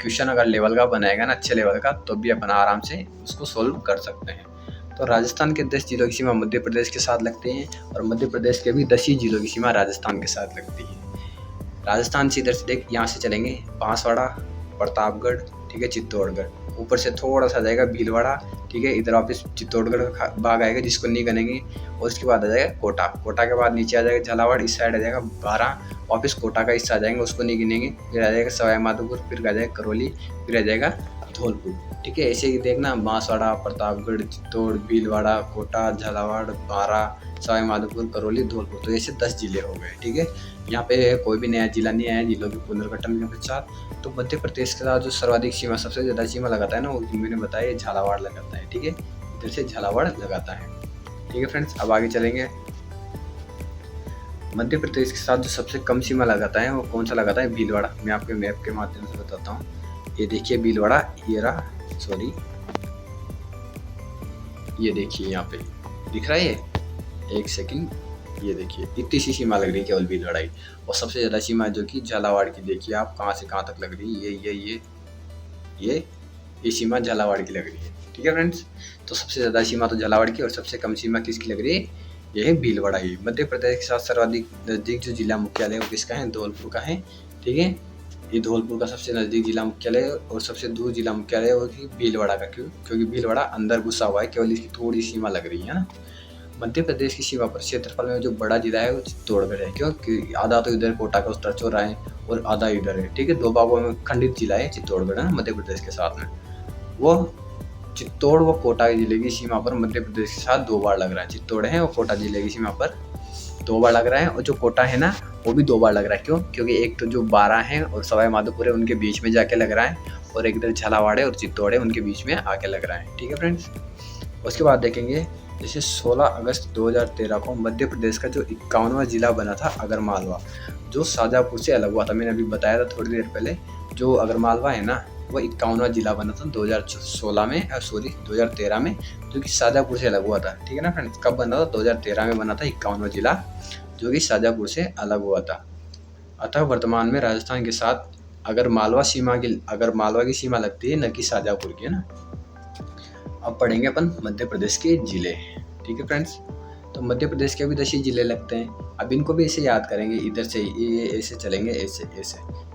क्वेश्चन अगर लेवल का बनाएगा ना, अच्छे लेवल का, तो भी अपन आराम से उसको सोल्व कर सकते हैं। तो राजस्थान के 10 जिलों की सीमा मध्य प्रदेश के साथ लगती है, और मध्य प्रदेश के भी 10 ही जिलों की सीमा राजस्थान के साथ लगती है। राजस्थान से इधर से देख, यहाँ से चलेंगे बांसवाड़ा, प्रतापगढ़, ठीक है, चित्तौड़गढ़, ऊपर से थोड़ा सा जाएगा भीलवाड़ा, ठीक है, इधर वापस चित्तौड़गढ़ का भाग आएगा जिसको नहीं करेंगे, और उसके बाद आ जाएगा कोटा, कोटा के बाद नीचे आ जाएगा झालावाड़, इस साइड आ जाएगा 12, वापस कोटा का हिस्सा आ जाएंगे, उसको नहीं गिनेंगे, फिर आ जाएगा सवाई माधोपुर, फिर आ जाएगा करौली, फिर आ जाएगा धौलपुर, ठीक है। ऐसे ही देखना, बांसवाड़ा, प्रतापगढ़, चित्तौड़, भीलवाड़ा, कोटा, झालावाड़, 12, सवाई माधोपुर, करौली, धौलपुर, तो ऐसे 10 जिले हो गए, ठीक है। यहाँ पे कोई भी नया जिला नहीं आया जिलों के पुनर्गठन के पश्चात। तो मध्य प्रदेश के साथ जो सर्वाधिक सीमा, सबसे ज़्यादा सीमा लगाता है ना, वो मैंने बताया झालावाड़ लगाता है, ठीक है, इधर से झालावाड़ लगाता है, ठीक है फ्रेंड्स। अब आगे चलेंगे, मध्य प्रदेश के साथ जो सबसे कम सीमा लगाता है वो कौन सा लगाता है? भीलवाड़ा। मैं आपके मैप के माध्यम से बताता हूँ, ये देखिए भीलवाड़ा, ये रहा, सॉरी, ये देखिए यहाँ पे दिख रहा है, ये एक सेकंड, ये देखिए इतनी सी सीमा लग रही है केवल भीलवाड़ा की, और सबसे ज़्यादा सीमा जो कि झालावाड़ की, देखिए आप कहाँ से कहाँ तक लग रही है, ये सीमा झालावाड़ की लग रही है, ठीक है फ्रेंड्स। तो सबसे ज़्यादा सीमा तो झालावाड़ की, और सबसे कम सीमा किसकी लग रही है? ये है भीलवाड़ा की। मध्य प्रदेश के साथ सर्वाधिक नज़दीक जो जिला मुख्यालय है वो किसका है? धौलपुर का है, ठीक है, ये धौलपुर का सबसे नज़दीक जिला मुख्यालय है, और सबसे दूर जिला मुख्यालय है वो भीलवाड़ा का, क्योंकि भीलवाड़ा अंदर घुसा हुआ है, केवल इसकी थोड़ी सीमा लग रही है ना। मध्य प्रदेश की सीमा पर क्षेत्रफल में जो बड़ा जिला है वो चित्तौड़गढ़ है, क्योंकि आधा तो इधर कोटा का उत्तर चौरा है और आधा इधर है, ठीक है, 2 भागों में खंडित जिला है चित्तौड़गढ़, है ना, मध्य प्रदेश के साथ में। वो चित्तौड़ व कोटा जिले की सीमा पर मध्य प्रदेश के साथ 2 बार लग रहा है, चित्तौड़ है और कोटा जिले की सीमा पर 2 बार लग रहा है, और जो कोटा है ना वो भी 2 बार लग रहा है, क्यों? क्योंकि एक तो जो 12 है और सवाई माधोपुर है उनके बीच में जाके लग रहा है, और एक इधर झालावाड़ है और चित्तौड़ है उनके बीच में आके लग रहा है, ठीक है फ्रेंड्स। उसके बाद देखेंगे, जैसे 16 अगस्त 2013 को मध्य प्रदेश का जो 51वां जिला बना था आगरमालवा, जो शाजापुर से अलग हुआ था, मैंने अभी बताया था थोड़ी देर पहले, जो आगरमालवा है ना वो 51वां जिला बना था 2013 में, जो कि शाजापुर से अलग हुआ था, ठीक है ना फ्रेंड्स। कब बना था? 2013 में बना था 51वां जिला, जो कि शाजापुर से अलग हुआ था। अतः वर्तमान में राजस्थान के साथ आगरमालवा की सीमा लगती है, न कि शाजापुर की, है ना। अब पढ़ेंगे अपन मध्य प्रदेश के जिले, ठीक है फ्रेंड्स। तो मध्य प्रदेश के भी 10 ही जिले लगते हैं, अब इनको भी ऐसे याद करेंगे, इधर से ये ऐसे चलेंगे, ऐसे,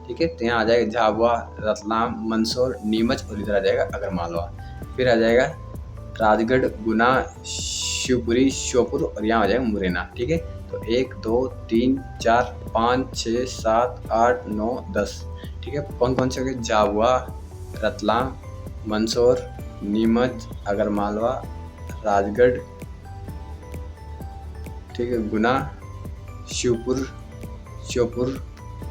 ठीक है। तो यहाँ आ जाएगा झाबुआ, रतलाम, मंदसौर, नीमच, और इधर आ जाएगा आगरमालवा, फिर आ जाएगा राजगढ़, गुना, शिवपुरी, श्योपुर, और यहाँ आ जाएगा मुरैना, ठीक है। तो 1 2 3 4 5 6 7 8 9 10, ठीक है। कौन कौन से हो गए? झाबुआ, रतलाम, मंदसौर, नीमच, आगरमालवा, राजगढ़, ठीक है, गुना, शिवपुर, श्योपुर,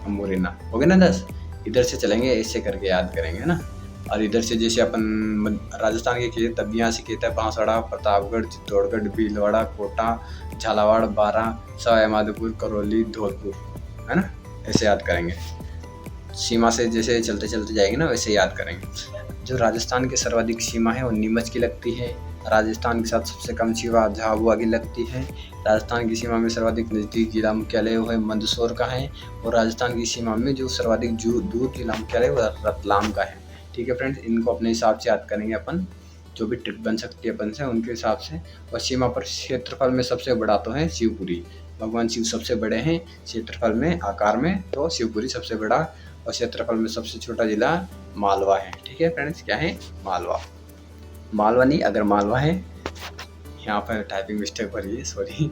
मुरैना, हो गए ना 10। इधर से चलेंगे, ऐसे करके याद करेंगे, है ना। और इधर से जैसे अपन राजस्थान के किए, तब यहाँ से कहता है बांसवाड़ा, प्रतापगढ़, चित्तौड़गढ़, भीलवाड़ा, कोटा, झालावाड़, 12, सवाई माधोपुर, करौली, धौलपुर, है ना, ऐसे याद करेंगे। सीमा से जैसे चलते चलते जाएंगे ना, वैसे याद करेंगे। जो राजस्थान की सर्वाधिक सीमा है वो नीमच की लगती है, राजस्थान के साथ सबसे कम सीमा झाबुआ की लगती है, राजस्थान की सीमा में सर्वाधिक नज़दीक जिला मुख्यालय वो है मंदसौर का है, और राजस्थान की सीमा में जो सर्वाधिक दूर जिला मुख्यालय वो रतलाम का है, ठीक है फ्रेंड्स। इनको अपने हिसाब से याद करेंगे अपन, जो भी ट्रिक बन सकती है अपन से उनके हिसाब से। और सीमा पर क्षेत्रफल में सबसे बड़ा तो है शिवपुरी, भगवान शिव सबसे बड़े हैं क्षेत्रफल में, आकार में, तो शिवपुरी सबसे बड़ा। और क्षेत्रफल में सबसे छोटा जिला मालवा है। ठीक है फ्रेंड्स, क्या है? मालवा। मालवा नहीं, अगर मालवा है, यहाँ पर टाइपिंग मिस्टेक हो रही है, सॉरी,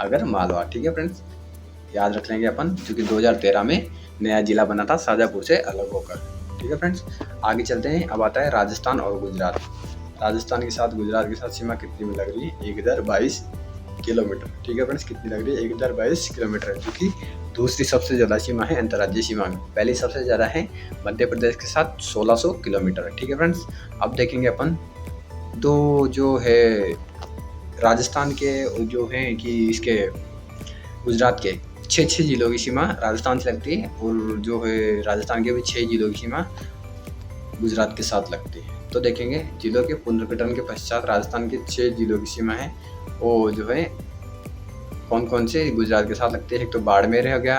अगर मालवा। ठीक है फ्रेंड्स, याद रख लेंगे अपन, क्योंकि 2013 में नया जिला बना था शाजापुर से अलग होकर। ठीक है फ्रेंड्स, आगे चलते हैं। अब आता है राजस्थान और गुजरात। राजस्थान के साथ गुजरात के साथ सीमा कितनी में लग रही है? 1022 किलोमीटर। ठीक है फ्रेंड्स, कितनी लग रही है? 1022 किलोमीटर, जो कि दूसरी सबसे ज़्यादा सीमा है अंतर्राज्यीय सीमा में। पहली सबसे ज़्यादा है मध्य प्रदेश के साथ 1600 किलोमीटर। ठीक है फ्रेंड्स, अब देखेंगे अपन दो जो है राजस्थान के जो हैं कि इसके गुजरात के 6 जिलों की सीमा राजस्थान से लगती है, और जो है राजस्थान के भी 6 जिलों की सीमा गुजरात के साथ लगती है। तो देखेंगे जिलों के पुनर्गठन के पश्चात राजस्थान के 6 जिलों की सीमा है, वो जो है कौन कौन से गुजरात के साथ लगते हैं? एक तो बाड़मेर हो गया,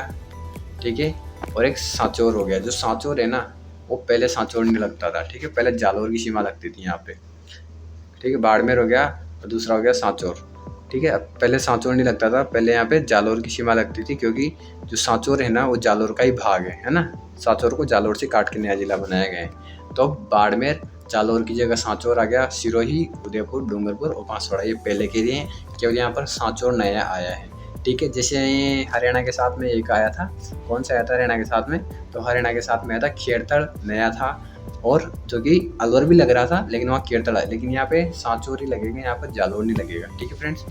ठीक है, और एक सांचौर हो गया। जो सांचौर है ना, वो पहले सांचौर नहीं लगता था। ठीक है, पहले जालौर की सीमा लगती थी यहाँ पे। ठीक है, बाड़मेर हो गया और दूसरा हो गया सांचौर। ठीक है, अब पहले सांचौर नहीं लगता था, पहले यहाँ पे जालौर की सीमा लगती थी, क्योंकि जो सांचौर है ना वो जालौर का ही भाग है ना। सांचौर को जालौर से काट के नया जिला बनाया गया है। तो बाड़मेर जालौर की जगह सांचौर आ गया। सिरोही, उदयपुर, डूंगरपुर और बांसवाड़ा ये पहले के लिए हैं, केवल यहाँ पर सांचौर नया आया है। ठीक है, जैसे हरियाणा के साथ में एक आया था, कौन सा आया था हरियाणा के साथ में? तो हरियाणा के साथ में आया था खेड़तड़, नया था, और जो कि अलवर भी लग रहा था, लेकिन वहाँ खेड़तड़ है, लेकिन यहाँ पे सांचौर ही लगेगा, यहाँ पर जालौर नहीं लगेगा। ठीक है फ्रेंड्स,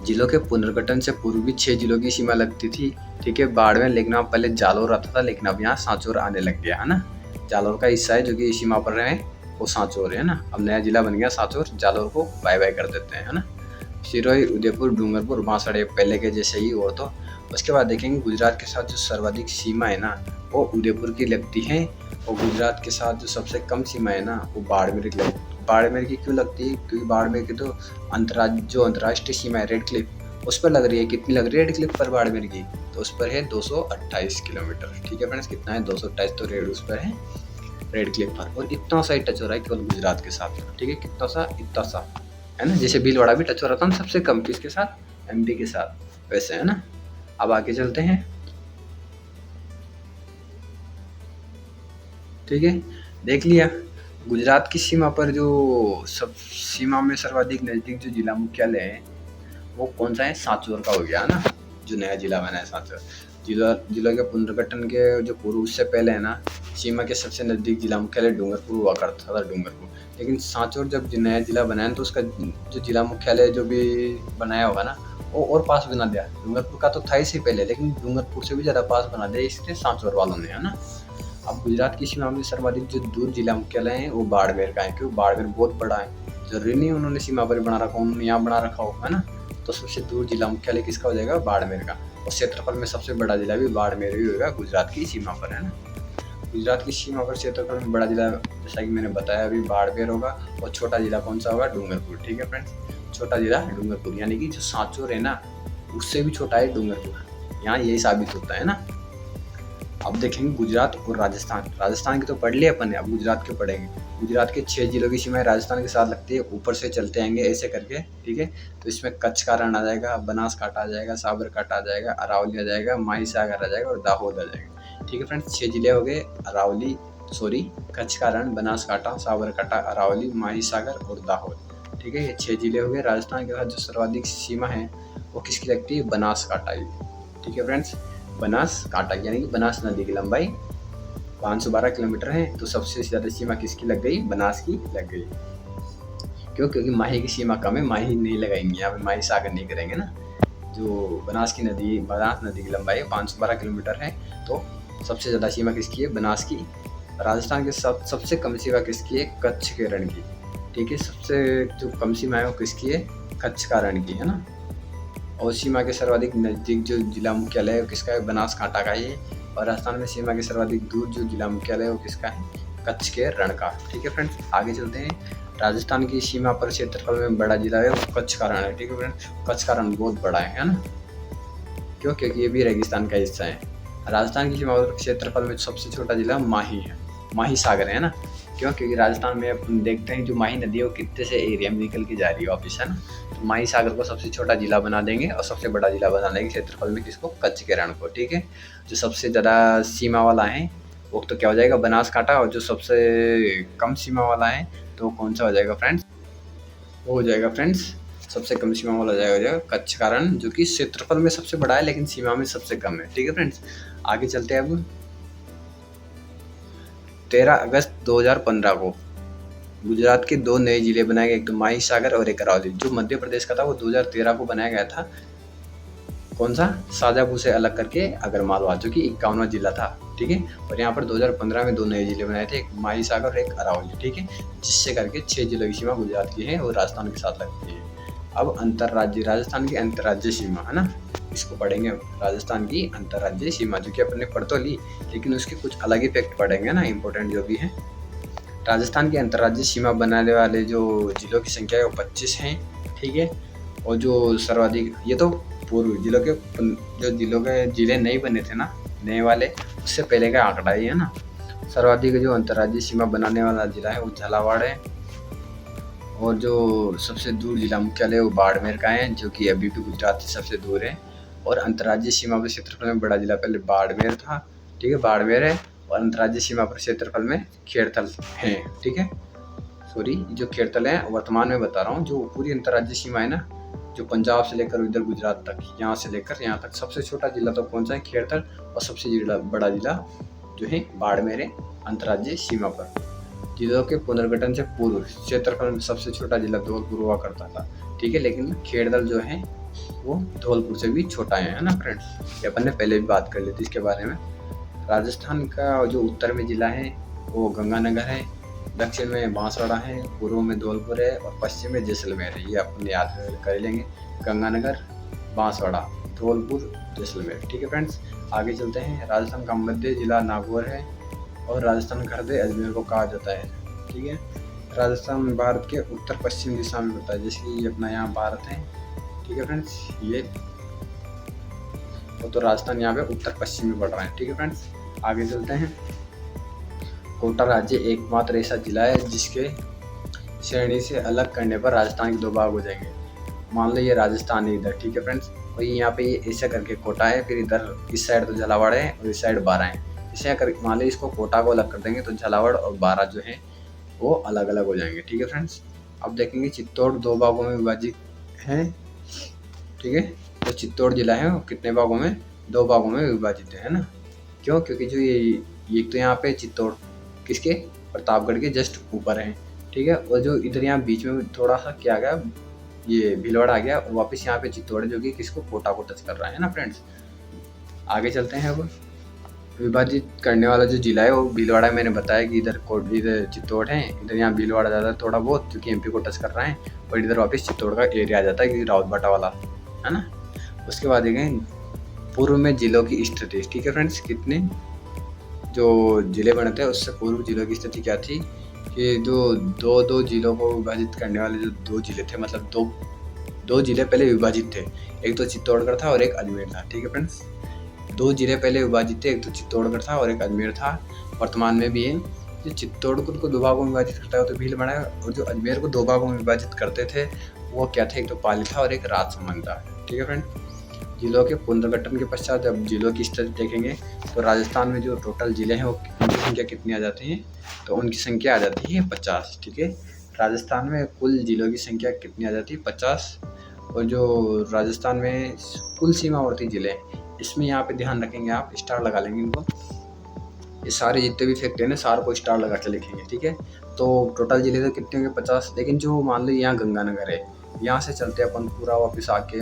जिलों के पुनर्गठन से पूर्व भी 6 जिलों की सीमा लगती थी। ठीक है, बाड़मेर, लेकिन वहाँ पहले जालौर आता था, लेकिन अब यहाँ सांचौर आने लग गया है ना। जालौर का हिस्सा है जो कि सीमा पर रहे, वो सांचौर है ना। अब नया जिला बन गया सांचौर, जालौर को बाय बाय कर देते हैं, है ना। सिरोही, उदयपुर, डूंगरपुर, बांसवाड़ा पहले के जैसे ही हो। तो उसके बाद देखेंगे गुजरात के साथ जो सर्वाधिक सीमा है ना, वो उदयपुर की लगती है, और गुजरात के साथ जो सबसे कम सीमा है ना, वो बाड़मेर की लगती है। बाड़मेर की क्यों लगती है? क्योंकि बाड़मेर की तो अंतर्राष्ट्रीय सीमा है रेड क्लिफ, उस पर लग रही है। कितनी लग रही है रेड क्लिफ पर बाड़मेर की? तो उस पर है 228 किलोमीटर। ठीक है फ्रेंड्स, कितना है? 228, तो रेड उस पर है, रेड क्लिफ पर। और इतना सा ही टच हो रहा है केवल गुजरात के साथ। ठीक है, कितना सा? इतना सा, है ना। जैसे भीलवाड़ा भी टच हो रहा था ना सबसे कम, किसके साथ? एमपी के साथ, वैसे, है ना। अब आगे चलते हैं। ठीक है, देख लिया गुजरात की सीमा पर जो सब सीमा में सर्वाधिक नज़दीक जो जिला मुख्यालय है वो कौन सा है? सांचौर का हो गया, है ना, जो नया जिला बना है सांचौर। जिला के पुनर्गठन के जो पूर्व, उससे पहले है ना, सीमा के सबसे नज़दीक जिला मुख्यालय डूंगरपुर हुआ करता था, डूंगरपुर। लेकिन सांचौर जब नया जिला बनाया तो उसका जो जिला मुख्यालय जो भी बनाया होगा ना, वो और पास बना दिया। डूंगरपुर का तो था ही से पहले, लेकिन डूंगरपुर से भी ज़्यादा पास बना दिया इसलिए सांचौर वालों ने, है ना। अब गुजरात की सीमा में सर्वाधिक जो दूर जिला मुख्यालय है वो बाड़मेर का है, क्योंकि बाड़मेर बहुत बड़ा है। जरूरी नहीं उन्होंने सीमा पर बना रखा, उन्होंने यहाँ बना रखा हो, है ना। तो सबसे दूर जिला मुख्यालय किसका हो जाएगा? बाड़मेर का। और क्षेत्रफल में सबसे बड़ा जिला भी बाड़मेर ही होगा, गुजरात की सीमा पर, है ना। गुजरात की सीमा पर क्षेत्रफल में बड़ा जिला, जैसा कि मैंने बताया अभी, बाड़मेर होगा। और छोटा जिला कौन सा होगा? डूंगरपुर। ठीक है फ्रेंड्स, छोटा जिला डूंगरपुर, यानी कि जो सांचौर है ना उससे भी छोटा है डूंगरपुर। यहाँ यही साबित होता है ना। अब देखेंगे गुजरात और राजस्थान। राजस्थान की तो पढ़ लिया अपन ने, अब गुजरात के पढ़ेंगे। गुजरात के 6 जिलों की सीमाएं राजस्थान के साथ लगती है, ऊपर से चलते आएंगे ऐसे करके। ठीक है, तो इसमें कच्छ का रण आ जाएगा, बनासकांठा आ जाएगा, साबरकांठा आ जाएगा, अरावली आ जाएगा, माहीसागर आ जाएगा और दाहोद आ जाएगा। ठीक है फ्रेंड्स, 6 जिले हो गए, कच्छ का रण, बनासकांठा, साबरकांठा, अरावली, माहीसागर और दाहोद। ठीक है, ये 6 जिले हो गए। राजस्थान के साथ जो सर्वाधिक सीमा है वो किसकी लगती है? बनासकांठा की। ठीक है फ्रेंड्स, बनासकांठा यानी कि बनास नदी की लंबाई 512 किलोमीटर है। तो सबसे ज़्यादा सीमा किसकी लग गई? बनास की लग गई। क्यों? क्योंकि माही की सीमा कम है, माही नहीं लगाएंगे यहाँ पे, माही सागर नहीं करेंगे ना। जो बनास नदी की लंबाई 512 किलोमीटर है, तो सबसे ज़्यादा सीमा किसकी है? बनास की। राजस्थान के साथ सबसे कम सीमा किसकी है? कच्छ के रण की। ठीक है, सबसे जो कम सीमा है वो किसकी है? कच्छ का रण की, है ना। और सीमा के सर्वाधिक नज़दीक जो जिला मुख्यालय है वो किसका है? बनासकांठा का ही है। और राजस्थान में सीमा के सर्वाधिक दूर जो जिला मुख्यालय है वो किसका है? कच्छ के रण का। ठीक है फ्रेंड्स, आगे चलते हैं। राजस्थान की सीमा पर क्षेत्रफल में बड़ा जिला है वो कच्छ का रण है। ठीक है फ्रेंड्स, कच्छ का रण बहुत बड़ा है ना। क्यों? क्योंकि ये भी रेगिस्तान का हिस्सा है। राजस्थान की सीमा पर क्षेत्रफल में सबसे छोटा जिला माही है, माही सागर है ना। क्यों? क्योंकि राजस्थान में अपन देखते हैं जो माही नदी है वो कितने से एरिया में निकल के जा रही है वापस, है ना। तो माही सागर को सबसे छोटा जिला बना देंगे और सबसे बड़ा जिला बना देंगे क्षेत्रफल में किसको? कच्छ के रण को, ठीक है। जो सबसे ज़्यादा सीमा वाला है वो तो क्या हो जाएगा? बनासकांठा। और जो सबसे कम सीमा वाला है तो कौन सा हो जाएगा फ्रेंड्स? वो हो जाएगा फ्रेंड्स सबसे कम सीमा वाला हो जाएगा कच्छ का रण, जो कि क्षेत्रफल में सबसे बड़ा है लेकिन सीमा में सबसे कम है, ठीक है फ्रेंड्स। आगे चलते हैं। अब 13 अगस्त 2015 को गुजरात के 2 नए जिले बनाए गए, एक तो माही सागर और एक अरावली। जो मध्य प्रदेश का था वो 2013 को बनाया गया था। कौन सा? शाजापुर से अलग करके अगरमालवा, जो कि 51वां जिला था, ठीक है। और यहाँ पर 2015 में 2 नए जिले बनाए थे, एक माही सागर और एक अरावली, ठीक है। जिससे करके 6 जिलों की सीमा गुजरात की है और राजस्थान के साथ लगती है। अब अंतर्राज्यीय, राजस्थान की अंतर्राज्यीय सीमा, है ना, इसको पढ़ेंगे। राजस्थान की अंतर्राज्यीय सीमा, जो कि अपने पढ़ तो ली लेकिन उसके कुछ अलग ही फैक्ट पढ़ेंगे ना, इंपॉर्टेंट जो भी है। राजस्थान की अंतर्राज्यीय सीमा बनाने वाले जो जिलों की संख्या है वो 25 हैं, ठीक है। और जो सर्वाधिक, ये तो पूर्व जिलों के, जो जिलों के जिले नहीं बने थे ना, नए वाले, उससे पहले का आंकड़ा ही है ना। सर्वाधिक जो अंतर्राज्यीय सीमा बनाने वाला जिला है वो झालावाड़ है। और जो सबसे दूर जिला मुख्यालय वो बाड़मेर का है, जो कि अभी भी गुजरात से सबसे दूर है। और अंतर्राज्यीय सीमा पर क्षेत्रफल में बड़ा जिला पहले बाड़मेर था, ठीक है, बाड़मेर है। और अंतर्राज्यीय सीमा पर क्षेत्रफल में खेड़तल है, ठीक है। सॉरी, जो खेड़तल है वर्तमान में बता रहा हूँ। जो पूरी अंतर्राज्यीय सीमा है ना, जो पंजाब से लेकर इधर गुजरात तक, यहाँ से लेकर यहाँ तक, सबसे छोटा जिला तो कौन सा है? खेड़तल। और सबसे बड़ा जिला जो है बाड़मेर है अंतर्राज्यीय सीमा पर। जिलों के पुनर्गठन से पूर्व क्षेत्रफल में सबसे छोटा जिला धौलपुर हुआ करता था, ठीक है। लेकिन खेड़तल जो है वो धौलपुर से भी छोटा है ना फ्रेंड्स। ये अपन ने पहले भी बात कर ली थी इसके बारे में। राजस्थान का जो उत्तर में जिला है वो गंगानगर है, दक्षिण में बांसवाड़ा है, पूर्व में धौलपुर है और पश्चिम में जैसलमेर है। ये अपन याद कर लेंगे, गंगानगर, बांसवाड़ा, धौलपुर, जैसलमेर, ठीक है फ्रेंड्स। आगे चलते हैं। राजस्थान का मध्य जिला नागौर है और राजस्थान हृदय अजमेर को कहा जाता है, ठीक है। राजस्थान भारत के उत्तर पश्चिम दिशा में पड़ता है, जैसे कि ये अपना यहाँ भारत है, ठीक है फ्रेंड्स। ये तो राजस्थान यहाँ पे उत्तर पश्चिम में पड़ रहा है, ठीक है फ्रेंड्स। आगे चलते हैं। कोटा राज्य एकमात्र ऐसा जिला है जिसके श्रेणी से अलग करने पर राजस्थान के 2 भाग हो जाएंगे। मान लो ये राजस्थान है इधर, ठीक है फ्रेंड्स। और ये यहाँ पे ये ऐसा करके कोटा है, फिर इधर इस साइड तो झालावाड़ है और इस साइड बारां है। इसे कर मान लो इसको कोटा को अलग कर देंगे तो झालावाड़ और बारां जो है वो अलग अलग हो जाएंगे, ठीक है फ्रेंड्स। अब देखेंगे चित्तौड़ 2 भागों में विभाजित है, ठीक है। तो चित्तौड़ जिला है वो कितने भागों में? 2 भागों में विभाजित है ना। क्यों? क्योंकि जो ये तो यहाँ पे चित्तौड़ किसके? प्रतापगढ़ के जस्ट ऊपर है, ठीक है। और जो इधर यहाँ बीच में थोड़ा सा क्या आ गया, ये भीलवाड़ा आ गया और वापस यहाँ पे चित्तौड़ जो कि किसको? कोटा को टच कर रहा है ना फ्रेंड्स। आगे चलते हैं। अब विभाजित करने वाला जो जिला है वो भीलवाड़ा, मैंने बताया कि इधर चित्तौड़ है, इधर यहाँ भीलवाड़ा ज़्यादा थोड़ा बहुत क्योंकि एमपी को टच कर रहा है, और इधर वापस चित्तौड़ का एरिया आ जाता है क्योंकि रावतबाटा वाला, है ना। उसके बाद देखें पूर्व में जिलों की स्थिति, ठीक है फ्रेंड्स। कितने जो जिले बनते हैं उससे पूर्व जिलों की स्थिति क्या थी कि जो दो जिलों को विभाजित करने वाले जो 2 जिले थे, मतलब दो जिले पहले विभाजित थे, एक तो चित्तौड़गढ़ था और एक अजमेर था, ठीक है फ्रेंड्स। 2 जिले पहले विभाजित थे, एक तो चित्तौड़गढ़ था और एक अजमेर था, वर्तमान में भी है। जो चित्तौड़गढ़ को 2 भागों में विभाजित करता है तो भीलवाड़ा है, और जो अजमेर को 2 भागों में विभाजित करते थे वो क्या थे? एक तो पाली था और एक राजसमंद था, ठीक है फ्रेंड। जिलों के पुनर्गठन के पश्चात जब जिलों की स्थिति देखेंगे तो राजस्थान में जो टोटल जिले हैं वो उनकी संख्या कितनी आ जाती है? तो उनकी संख्या आ जाती है 50, ठीक है। राजस्थान में कुल जिलों की संख्या कितनी आ जाती है? 50। और जो राजस्थान में कुल सीमावर्ती जिले हैं इसमें यहाँ पे ध्यान रखेंगे आप, स्टार लगा लेंगे इनको। ये सारे जितने भी फैक्ट है ना सारे को स्टार लगा के लिखेंगे, ठीक है। तो टोटल जिले तो कितने होंगे? 50। लेकिन जो मान लो यहाँ गंगानगर है, यहाँ से चलते अपन पूरा वापस आके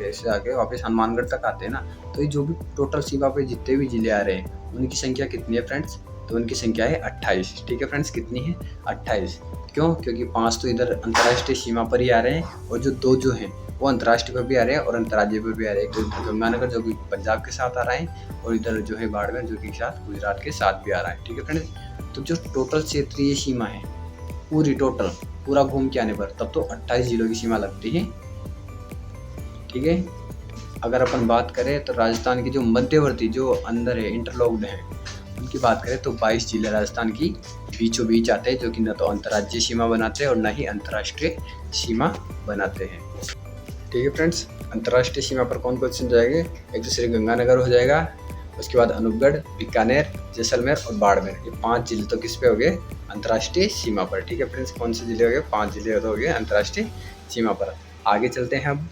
ऐसे आके वापस हनुमानगढ़ तक आते हैं ना, तो ये जो भी टोटल सीमा पे जितने भी जिले आ रहे हैं उनकी संख्या कितनी है फ्रेंड्स? तो उनकी संख्या है 28, ठीक है फ्रेंड्स। कितनी है? 28। क्यों? क्योंकि 5 तो इधर अंतर्राष्ट्रीय सीमा पर ही आ रहे हैं और जो 2 जो हैं वो अंतर्राष्ट्रीय पर भी आ रहे हैं और अंतर्राज्यीय पर भी आ रहे हैं। तो गंगानगर जो कि पंजाब के साथ आ रहा है और इधर जो है बाड़मेर जो कि साथ गुजरात के साथ भी आ रहा है, ठीक है फ्रेंड्स। तो जो टोटल क्षेत्रीय सीमा है पूरी टोटल पूरा घूम के आने पर तब तो 28 जिलों की सीमा लगती है, ठीक है। अगर अपन बात करें तो राजस्थान की जो मध्यवर्ती जो अंदर है इंटरलॉक्ड है उनकी बात करें तो 22 जिले राजस्थान की बीचों बीच आते हैं, जो कि न तो अंतर्राज्यीय सीमा बनाते हैं और न ही अंतर्राष्ट्रीय सीमा बनाते हैं। ठीक है फ्रेंड्स, अंतर्राष्ट्रीय सीमा पर कौन कौन से जाएंगे? एक तो श्री गंगानगर हो जाएगा, उसके बाद अनूपगढ़, बीकानेर, जैसलमेर और बाड़मेर। ये 5 जिले तो किस पे हो गए? अंतर्राष्ट्रीय सीमा पर। ठीक है फ्रेंड्स, कौन से जिले हो गए? 5 जिले हो गए अंतर्राष्ट्रीय सीमा पर। आगे चलते हैं हम।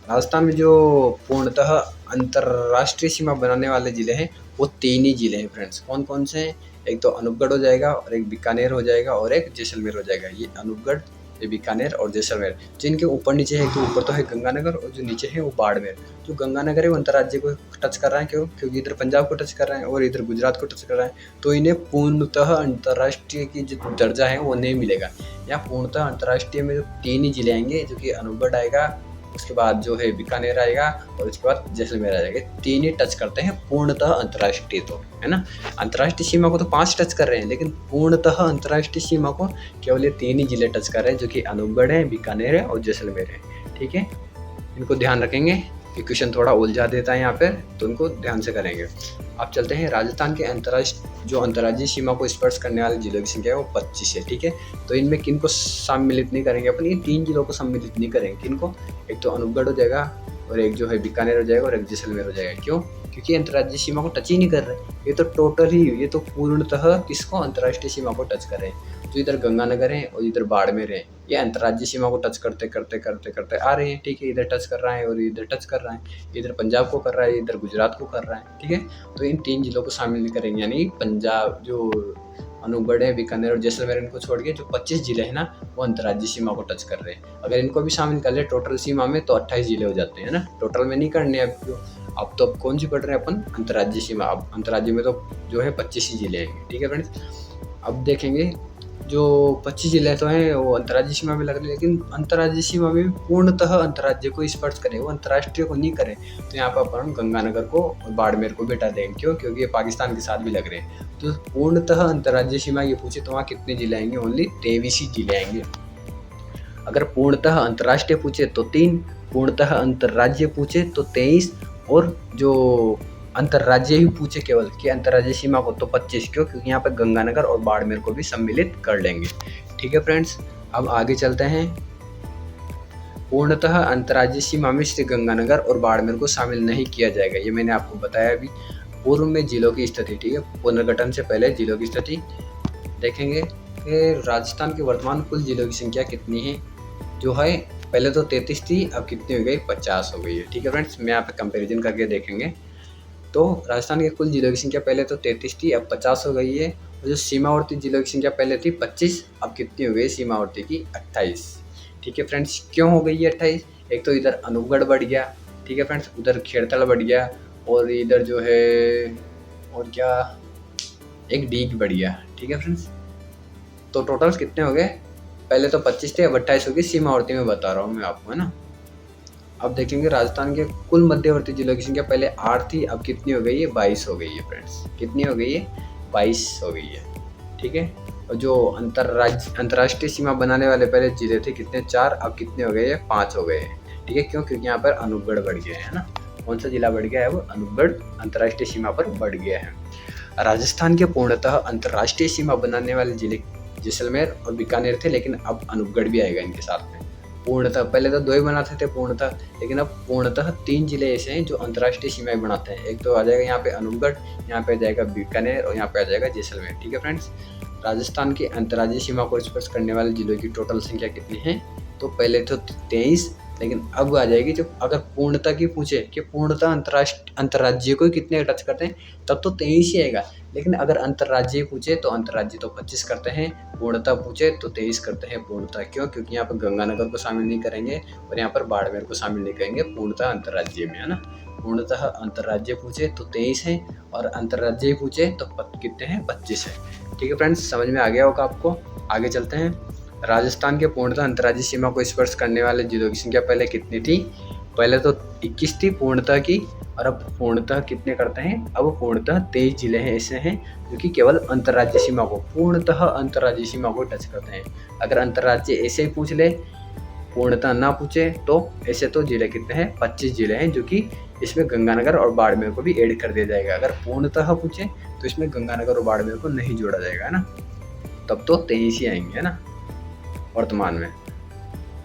राजस्थान में जो पूर्णतः अंतर्राष्ट्रीय सीमा बनाने वाले जिले हैं वो 3 ही जिले हैं फ्रेंड्स। कौन कौन से हैं? एक तो अनूपगढ़ हो जाएगा, और एक बीकानेर हो जाएगा, और एक जैसलमेर हो जाएगा। ये अनूपगढ़, ये बीकानेर और जैसलमेर, जिनके ऊपर नीचे है, तो ऊपर तो है गंगानगर और जो नीचे है वो बाड़मेर। जो गंगानगर है वो अंतर्राज्य को टच कर रहा है। क्यों? क्योंकि इधर पंजाब को टच कर रहा है और इधर गुजरात को टच कर रहा है, तो इन्हें पूर्णतः अंतर्राष्ट्रीय की जो दर्जा है वो नहीं मिलेगा। यहाँ पूर्णतः अंतर्राष्ट्रीय में जो 3 ही जिले आएंगे, जो कि अनूपगढ़ आएगा, उसके बाद जो है बीकानेर आएगा और उसके बाद जैसलमेर आ जाएगा। 3 ही टच करते हैं पूर्णतः अंतर्राष्ट्रीय, तो है ना। अंतर्राष्ट्रीय सीमा को तो 5 टच कर रहे हैं, लेकिन पूर्णतः अंतर्राष्ट्रीय सीमा को केवल ये 3 ही जिले टच कर रहे हैं, जो कि अनूपगढ़ है, बीकानेर है और जैसलमेर है। ठीक है, इनको ध्यान रखेंगे कि क्वेश्चन थोड़ा उलझा देता है यहाँ पर, तो इनको ध्यान से करेंगे। अब चलते हैं राजस्थान के अंतर्राज्यीय सीमा को स्पर्श करने वाले जिलों की संख्या है वो 25 है। ठीक है, तो इनमें किन को सम्मिलित नहीं करेंगे अपन? ये 3 जिलों को सम्मिलित नहीं करेंगे। किनको? एक तो अनूपगढ़ हो जाएगा, और एक जो है बीकानेर हो जाएगा, और एक जैसलमेर हो जाएगा। क्यों? क्योंकि अंतर्राज्यीय सीमा को टच ही नहीं कर रहे। ये तो टोटल ही, ये तो पूर्णतः किसको? अंतर्राष्ट्रीय सीमा को टच कर रहे हैं। जो इधर गंगानगर है और इधर बाड़मेर है, ये अंतर्राज्यीय सीमा को टच करते करते करते करते आ रहे हैं। ठीक है, इधर टच कर रहा है और इधर टच कर रहा है, इधर पंजाब को कर रहा है, इधर गुजरात को कर रहा है। ठीक है, तो इन 3 जिलों को शामिल नहीं करेंगे, यानी पंजाब, जो अनूपगढ़ है, बीकानेर और जैसलमेर, इनको छोड़ के जो 25 जिले हैं ना, वो अंतर्राज्यीय सीमा को टच कर रहे हैं। अगर इनको भी शामिल कर ले टोटल सीमा में, तो 28 जिले हो जाते हैं ना। टोटल में नहीं करने अब तो कौन सी पढ़ रहे हैं अपन? अंतर्राज्यीय सीमा। अब अंतर्राज्यीय में तो जो है 25 ही जिले हैं। ठीक है फ्रेंड्स, अब देखेंगे जो 25 जिले तो हैं वो अंतर्राज्यीय सीमा में लग रहे हैं, लेकिन अंतर्राज्यीय सीमा में पूर्णतः अंतर्राज्य को स्पर्श करें, वो अंतर्राष्ट्रीय को नहीं करें। तो यहाँ पर अपन गंगानगर को और बाड़मेर को भी हटा देंगे। क्यों? क्योंकि ये पाकिस्तान के साथ भी लग रहे हैं। तो पूर्णतः अंतर्राज्यीय सीमा ये पूछे तो वहाँ कितने जिले आएंगे? ओनली 23 ही जिले आएंगे। अगर पूर्णतः अंतर्राष्ट्रीय पूछे तो 3, पूर्णतः अंतर्राज्यीय पूछे तो 23, और जो अंतर्राज्यीय ही पूछे केवल कि अंतर्राज्यीय सीमा को, तो 25। क्यों? क्योंकि यहाँ पर गंगानगर और बाड़मेर को भी सम्मिलित कर लेंगे। ठीक है फ्रेंड्स, अब आगे चलते हैं। पूर्णतः अंतर्राज्यीय सीमा में श्री गंगानगर और बाड़मेर को शामिल नहीं किया जाएगा। ये मैंने आपको बताया अभी। पूर्व में जिलों की स्थिति, ठीक है, पुनर्गठन से पहले जिलों की स्थिति देखेंगे कि राजस्थान के वर्तमान कुल जिलों की संख्या कितनी है। जो है पहले तो 33 थी, अब कितनी हो गई? 50 हो गई है। ठीक है फ्रेंड्स, मैं यहाँ पे कंपेरिजन करके देखेंगे तो राजस्थान के कुल जिलों की संख्या पहले तो 33 थी, अब 50 हो गई है। और जो सीमावर्ती जिलों की संख्या पहले थी 25, अब कितनी हो गई सीमावर्ती की? 28। ठीक है फ्रेंड्स, क्यों हो गई है 28? एक तो इधर अनूपगढ़ बढ़ गया, ठीक है फ्रेंड्स, उधर खेड़तल बढ़ गया, और इधर जो है और क्या, एक डीग बढ़ गया। ठीक है फ्रेंड्स, तो टोटल कितने हो गए? पहले तो 25 थे, अब 28 हो गई। सीमावर्ती में बता रहा हूँ मैं आपको, है ना। अब देखेंगे राजस्थान के कुल मध्यवर्ती जिलों की संख्या पहले 8 थी, अब कितनी हो गई है? 22 हो गई है फ्रेंड्स। कितनी हो गई है? 22 हो गई है। ठीक है, और जो अंतर्राष्ट्रीय सीमा बनाने वाले पहले जिले थे कितने? 4, अब कितने हो गए हैं? 5 हो गए हैं। ठीक है, क्यों? क्योंकि यहाँ पर अनूपगढ़ बढ़ गया है ना। कौन सा जिला बढ़ गया है? वो अनूपगढ़ अंतर्राष्ट्रीय सीमा पर बढ़ गया है। राजस्थान के पूर्णतः अंतर्राष्ट्रीय सीमा बनाने वाले जिले जैसलमेर और बीकानेर थे, लेकिन अब अनूपगढ़ भी आएगा इनके साथ में। पूर्णतः पहले तो 2 ही बनाते थे पूर्णतः, लेकिन अब पूर्णतः 3 जिले ऐसे हैं जो अंतर्राष्ट्रीय सीमाएं बनाते हैं। एक तो आ जाएगा यहाँ पे अनूपगढ़, यहाँ पे आ जाएगा बीकानेर और यहाँ पे आ जाएगा जैसलमेर। ठीक है फ्रेंड्स, राजस्थान की अंतर्राज्यीय सीमा को स्पर्श करने वाले जिलों की टोटल संख्या कितनी है? तो पहले तो 23, लेकिन अब आ जाएगी जब अगर पूर्णता की पूछे कि पूर्णतः अंतर्राज्यीय को कितने टच करते हैं, तब तो 23 ही आएगा। लेकिन अगर अंतर्राज्यीय पूछे तो अंतर्राज्यीय तो 25 करते हैं, पूर्णता पूछे तो 23 करते हैं पूर्णता। क्यों? क्योंकि यहाँ पर गंगानगर को शामिल नहीं करेंगे और यहाँ पर बाड़मेर को शामिल नहीं करेंगे पूर्णतः अंतर्राज्यीय में, है ना। पूर्णतः अंतर्राज्यीय पूछे तो 23 है, और अंतर्राज्यीय पूछे तो कितने हैं? 25 है। ठीक है फ्रेंड्स, समझ में आ गया होगा आपको। आगे चलते हैं। राजस्थान के पूर्णतः अंतर्राज्यीय सीमा को स्पर्श करने वाले जिलों की संख्या पहले कितनी थी? पहले तो 21 थी पूर्णतः की, और अब पूर्णतः कितने करते हैं? अब पूर्णतः 23 जिले हैं ऐसे हैं जो कि केवल अंतर्राज्यीय सीमा को, पूर्णतः अंतर्राज्यीय सीमा को टच करते हैं। अगर अंतर्राज्यीय ऐसे ही पूछ ले, पूर्णतः ना पूछे, तो ऐसे तो जिले कितने हैं? 25 जिले हैं जो कि इसमें गंगानगर और बाड़मेर को भी ऐड कर दिया जाएगा। अगर पूर्णतः पूछे तो इसमें गंगानगर और बाड़मेर को नहीं जोड़ा जाएगा, है ना। तब तो 23 ही आएंगे, है ना, वर्तमान में।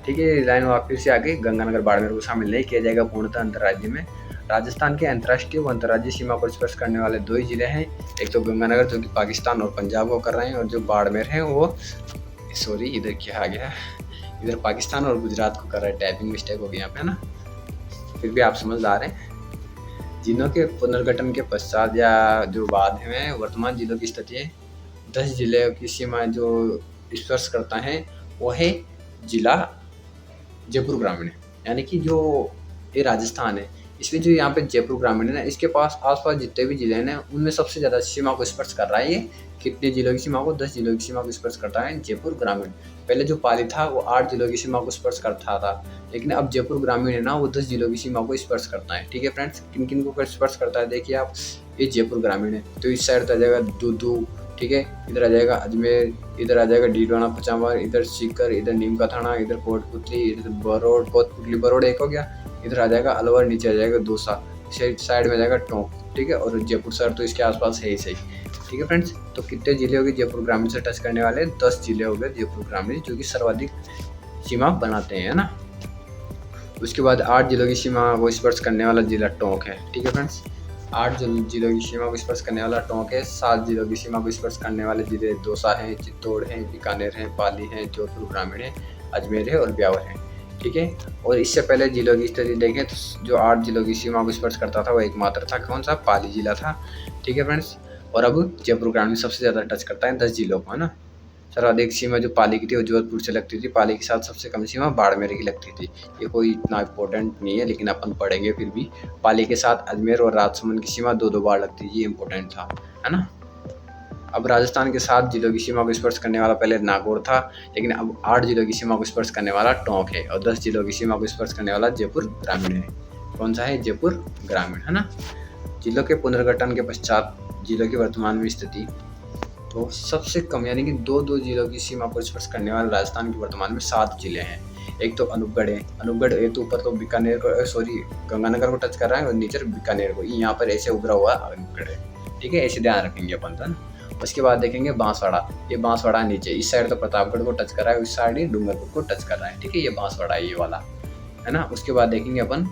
ठीक है, लाइन वापस से आगे गंगानगर बाड़मेर को शामिल नहीं किया जाएगा पूर्णतः अंतर्राज्य में। राजस्थान के अंतर्राष्ट्रीय व अंतर्राज्यीय सीमा को स्पर्श करने वाले 2 ही जिले हैं, एक तो गंगानगर जो कि पाकिस्तान और पंजाब को कर रहे हैं, और जो बाड़मेर है वो इधर क्या आ गया, इधर पाकिस्तान और गुजरात को कर रहा है। टाइपिंग मिस्टेक हो गई यहाँ पे, है ना, फिर भी आप समझदार हैं। जिलों के पुनर्गठन के पश्चात या जो बाद में वर्तमान जिलों की स्थिति है, 10 जिले की सीमा जो स्पर्श करता है वो है जिला जयपुर ग्रामीण, यानी कि जो ये राजस्थान है इसमें जो यहाँ पे जयपुर ग्रामीण है ना, इसके पास आसपास जितने भी जिले हैं ना उनमें सबसे ज़्यादा सीमा को स्पर्श कर रहा है। ये कितने जिलों की सीमा को, 10 जिलों की सीमा को स्पर्श करता है जयपुर ग्रामीण। पहले जो पाली था वो 8 जिलों की सीमा को स्पर्श करता था, लेकिन अब जयपुर ग्रामीण है ना वो 10 जिलों की सीमा को स्पर्श करता है। ठीक है फ्रेंड्स, किन किन को स्पर्श करता है देखिए आप, ये जयपुर ग्रामीण है तो इस साइड आ जाएगा दूदू, ठीक है, इधर आ जाएगा अजमेर, इधर आ जाएगा डीडवाना पचावर, इधर सीकर, इधर नीम का थाना, इधर कोटपुतली, इधर बरोड, कोटपुतली बरोड एक हो गया, इधर आ जाएगा अलवर, नीचे आ जाएगा दौसा, साइड में आ जाएगा टोंक। ठीक है, और जयपुर शहर तो इसके आसपास है ही सही। ठीक है फ्रेंड्स, तो कितने जिले हो गए जयपुर ग्रामीण से टच करने वाले, 10 जिले हो गए जयपुर ग्रामीण जो कि सर्वाधिक सीमा बनाते हैं, ना। उसके बाद 8 जिलों की सीमा को स्पर्श करने वाला जिला टोंक है। ठीक है फ्रेंड्स, 8 जिलों की सीमा को स्पर्श करने वाला टोंक है। 7 जिलों की सीमा को स्पर्श करने वाले जिले दौसा है, चित्तौड़ है, बीकानेर है, पाली है, जोधपुर ग्रामीण है, अजमेर है और ब्यावर है। ठीक है, और इससे पहले जिलों की स्थिति देखें तो जो 8 जिलों की सीमा को स्पर्श करता था वो एकमात्र था, कौन सा, पाली जिला था। ठीक है फ्रेंड्स, और अब जयपुर ग्रामीण सबसे ज़्यादा टच करता है 10 जिलों को, है ना। सर्वाधिक सीमा जो पाली की थी वो जोधपुर से लगती थी, पाली के साथ सबसे कम सीमा बाड़मेर की लगती थी। ये कोई इतना इम्पोर्टेंट नहीं है लेकिन अपन पढ़ेंगे फिर भी। पाली के साथ अजमेर और राजसमंद की सीमा 2-2 बार लगती थी, ये इम्पोर्टेंट था, है ना। अब राजस्थान के 7 जिलों की सीमा को स्पर्श करने वाला पहले नागौर था, लेकिन अब 8 जिलों की सीमा को स्पर्श करने वाला टोंक है, और 10 जिलों की सीमा को स्पर्श करने वाला जयपुर ग्रामीण है। कौन सा है, जयपुर ग्रामीण, है ना। जिलों के पुनर्गठन के पश्चात जिलों की वर्तमान में स्थिति, तो सबसे कम यानी कि 2-2 जिलों की सीमा को स्पर्श करने वाले राजस्थान के वर्तमान में 7 जिले हैं। एक तो अनूपगढ़ है, अनूपगढ़ एक तो ऊपर तो बीकानेर को, सॉरी गंगानगर को टच कर रहा है और नीचे बीकानेर को, यहाँ पर ऐसे उभरा हुआ अनूपगढ़ है। ठीक है, ऐसे ध्यान रखेंगे अपन, है ना। उसके बाद देखेंगे बांसवाड़ा, ये बांसवाड़ा नीचे, इस साइड तो प्रतापगढ़ को टच कर रहा है, उस साइड ही डूंगरपुर को टच कर रहा है। ठीक है, ये बांसवाड़ा है ये वाला, है ना। उसके बाद देखेंगे अपन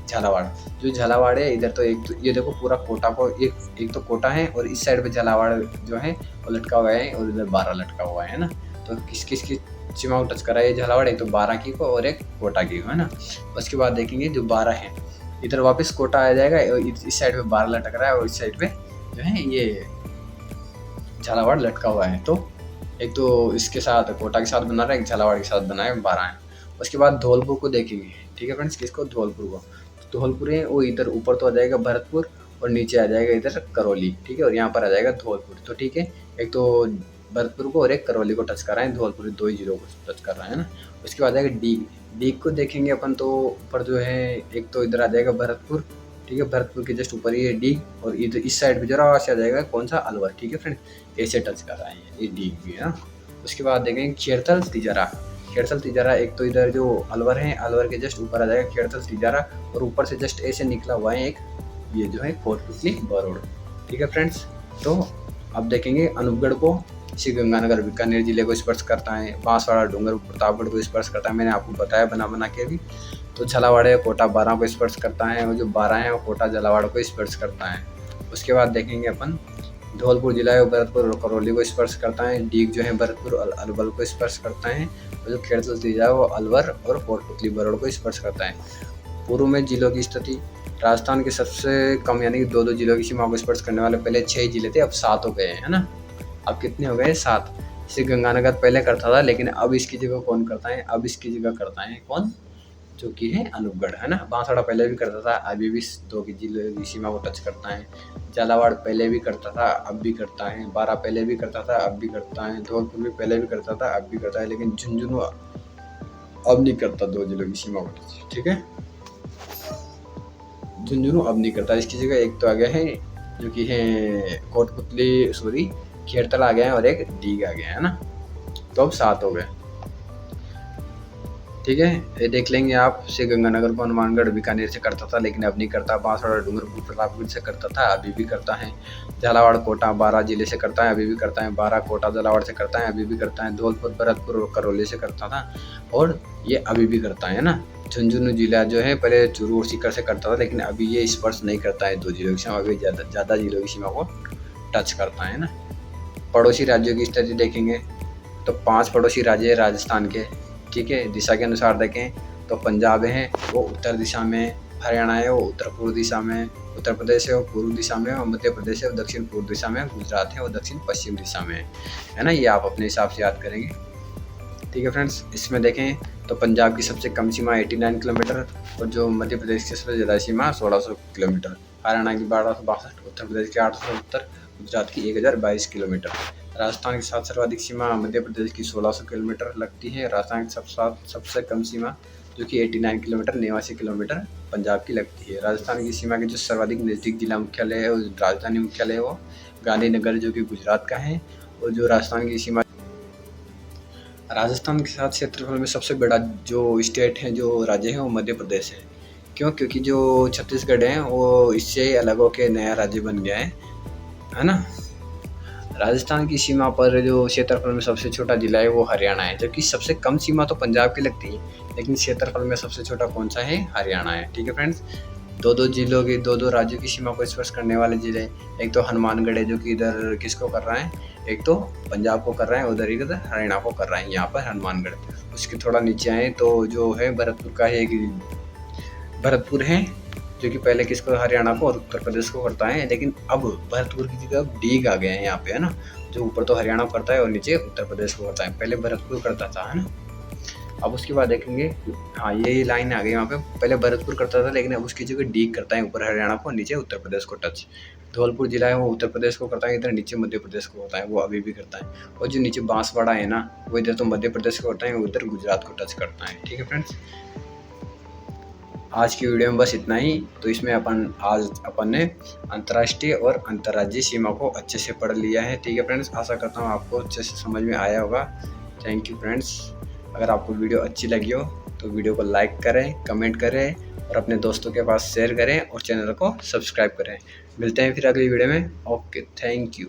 झालावाड़, जो झालावाड़ है इधर तो एक तो ये देखो पूरा कोटा को एक तो कोटा है और इस साइड पे झालावाड़ जो है वो लटका हुआ है और इधर 12 लटका हुआ है ना। तो किस किस की सीमा को टच करा है ये झालावाड़, एक तो 12 की को और एक कोटा की को, है ना। उसके बाद देखेंगे जो 12 है इधर वापस कोटा आ जाएगा, इस साइड पे 12 लटक रहा है और इस साइड पे जो है ये झालावाड़ लटका हुआ है। तो एक तो इसके साथ कोटा के साथ बना रहा है, एक झालावाड़ के साथ बना है, 12 है। उसके बाद धौलपुर को देखेंगे। ठीक है फ्रेंड्स, किसको, धौलपुर को। धौलपुर है वो इधर ऊपर तो आ जाएगा भरतपुर और नीचे आ जाएगा इधर करौली। ठीक है, और यहाँ पर आ जाएगा धौलपुर। तो ठीक है, एक तो भरतपुर को और एक करौली को टच कर रहा है, धौलपुर 2 ही जिलों को टच कर रहा है ना। उसके बाद आ जाएगा डीग, डीग को देखेंगे अपन तो ऊपर जो है एक तो इधर आ जाएगा भरतपुर, ठीक है, भरतपुर के जस्ट ऊपर ही है डीग, और इधर इस साइड पे जरा से आ जाएगा कौन सा, अलवर। ठीक है फ्रेंड, ऐसे टच कर रहा है ये डीग भी, है ना। उसके बाद देखेंगे खेड़तल तिजारा, खेड़तल तिजारा एक तो इधर जो अलवर है, अलवर के जस्ट ऊपर आ जाएगा खेड़तल तिजारा, और ऊपर से जस्ट ऐसे निकला हुआ है एक ये जो है कोटपुतली बरोड। ठीक है फ्रेंड्स, तो अब देखेंगे अनूपगढ़ को, श्री गंगानगर बीकानेर जिले को स्पर्श करता है, बांसवाड़ा डूंगरपुर प्रतापगढ़ को स्पर्श करता है, मैंने आपको बताया बना के भी। तो झालावाड़ कोटा 12 को स्पर्श करता है, और जो 12 है वो कोटा झालावाड़ को स्पर्श करता है। उसके बाद देखेंगे अपन धौलपुर जिला है भरतपुर और करौली को स्पर्श करता है, डीग जो है भरतपुर और अलवर को स्पर्श करता है, और जो खेड़तल तिजारा है वो अलवर और कोटपुतली बरोड को स्पर्श करता है। पूर्व में जिलों की स्थिति, राजस्थान के सबसे कम यानी कि 2-2 जिलों की सीमा को स्पर्श करने वाले पहले 6 जिले थे, अब 7 हो गए हैं, है ना। अब कितने हो गए, 7। जैसे गंगानगर पहले करता था लेकिन अब इसकी जगह कौन करता है, अब इसकी जगह करता है कौन, जो कि है अनूपगढ़, है ना। बांसवाड़ा पहले भी करता था, अभी भी 2 की जिले की सीमा को टच करता है। झालावाड़ पहले भी करता था, अब भी करता है। 12 पहले भी करता था, अब भी करता है। धौलपुर भी पहले भी करता था, अब भी करता है, लेकिन झुंझुनू अब नहीं करता 2 जिलों की सीमा को टच। ठीक है, झुंझुनू अब नहीं करता, इसकी जगह एक तो आ गया है जो कि है कोटपुतली, सॉरी खेड़तल आ गया है, और एक डीग आ गया है ना। तो अब 7 हो गए। ठीक है। ये देख लेंगे आप, श्रीगंगानगर को हनुमानगढ़ बीकानेर से करता था, लेकिन अब नहीं करता। बांसवाड़ा डूंगरपुर प्रतापगढ़ से करता था, अभी भी करता है। झालावाड़ कोटा बारां जिले से करता है, अभी भी करता है। बारां कोटा झालावाड़ से करता है, अभी भी करता है। धौलपुर भरतपुर और करौली से करता था, और ये अभी भी करता है ना। झुंझुनू जिला जो है पहले चूरू और सीकर से करता था, लेकिन अभी ये स्पर्श नहीं करता है 2 जिलों की सीमा, अभी ज़्यादा जिलों की सीमा को टच करता है ना। पड़ोसी राज्यों की स्थिति देखेंगे तो 5 पड़ोसी राज्य है राजस्थान के, ठीक है। दिशा के अनुसार देखें तो पंजाब है वो उत्तर दिशा में, हरियाणा है वो उत्तर पूर्व दिशा में, उत्तर प्रदेश है वो पूर्व दिशा में, और मध्य प्रदेश है वो दक्षिण पूर्व दिशा में, गुजरात है वो दक्षिण पश्चिम दिशा में है ना। ये आप अपने हिसाब से याद करेंगे, ठीक है फ्रेंड्स। इसमें देखें तो पंजाब की सबसे कम सीमा 89 किलोमीटर, और जो मध्य प्रदेश की सबसे ज़्यादा सीमा 1600 किलोमीटर, हरियाणा की 1262, उत्तर प्रदेश की 870, गुजरात की 1022 किलोमीटर। राजस्थान के साथ सर्वाधिक सीमा मध्य प्रदेश की 1600 किलोमीटर लगती है। राजस्थान की सबसे कम सीमा जो कि 89 किलोमीटर 89 किलोमीटर पंजाब की लगती है। राजस्थान की सीमा के जो सर्वाधिक नज़दीक जिला मुख्यालय है, राजधानी मुख्यालय है वो गांधीनगर जो कि गुजरात का है। और जो राजस्थान की सीमा, राजस्थान के साथ क्षेत्रफल में सबसे बड़ा जो स्टेट है, जो राज्य है वो मध्य प्रदेश है। क्यों? क्योंकि जो छत्तीसगढ़ है वो इससे अलग होकर नया राज्य बन गया है ना। राजस्थान की सीमा पर जो क्षेत्रफल में सबसे छोटा जिला है वो हरियाणा है, जबकि सबसे कम सीमा तो पंजाब की लगती है, लेकिन क्षेत्रफल में सबसे छोटा कौन सा है? हरियाणा है, ठीक है फ्रेंड्स। दो राज्यों की सीमा को स्पर्श करने वाले जिले, एक तो हनुमानगढ़ है जो कि इधर किसको कर रहा है, एक तो पंजाब को कर रहा है, उधर इधर हरियाणा को कर रहा है, यहाँ पर हनुमानगढ़। उसके थोड़ा नीचे आए तो जो है भरतपुर का है, भरतपुर है जो कि पहले किसको, हरियाणा को और उत्तर प्रदेश को करता है, लेकिन अब भरतपुर की जगह डीग आ गया है यहाँ पे, है ना। जो ऊपर तो हरियाणा को करता है और नीचे उत्तर प्रदेश को करता है, पहले भरतपुर करता था, है ना। अब उसके बाद देखेंगे, हाँ ये लाइन आ गई यहाँ पे, पहले भरतपुर करता था लेकिन अब उसकी जगह डीग करता है, ऊपर हरियाणा को नीचे उत्तर प्रदेश को टच। धौलपुर जिला है वो उत्तर प्रदेश को करता है, इधर नीचे मध्य प्रदेश को होता है, वो अभी भी करता है। और जो नीचे बांसवाड़ा है ना, वो इधर तो मध्य प्रदेश को करता है, उधर गुजरात को टच करता है, ठीक है फ्रेंड्स। आज की वीडियो में बस इतना ही। तो इसमें अपन ने अंतर्राष्ट्रीय और अंतर्राज्यीय सीमा को अच्छे से पढ़ लिया है, ठीक है फ्रेंड्स। आशा करता हूँ आपको अच्छे से समझ में आया होगा। Thank you friends. अगर आपको वीडियो अच्छी लगी हो तो वीडियो को लाइक करें, कमेंट करें और अपने दोस्तों के पास शेयर करें और चैनल को सब्सक्राइब करें। मिलते हैं फिर अगली वीडियो में। Okay, thank you.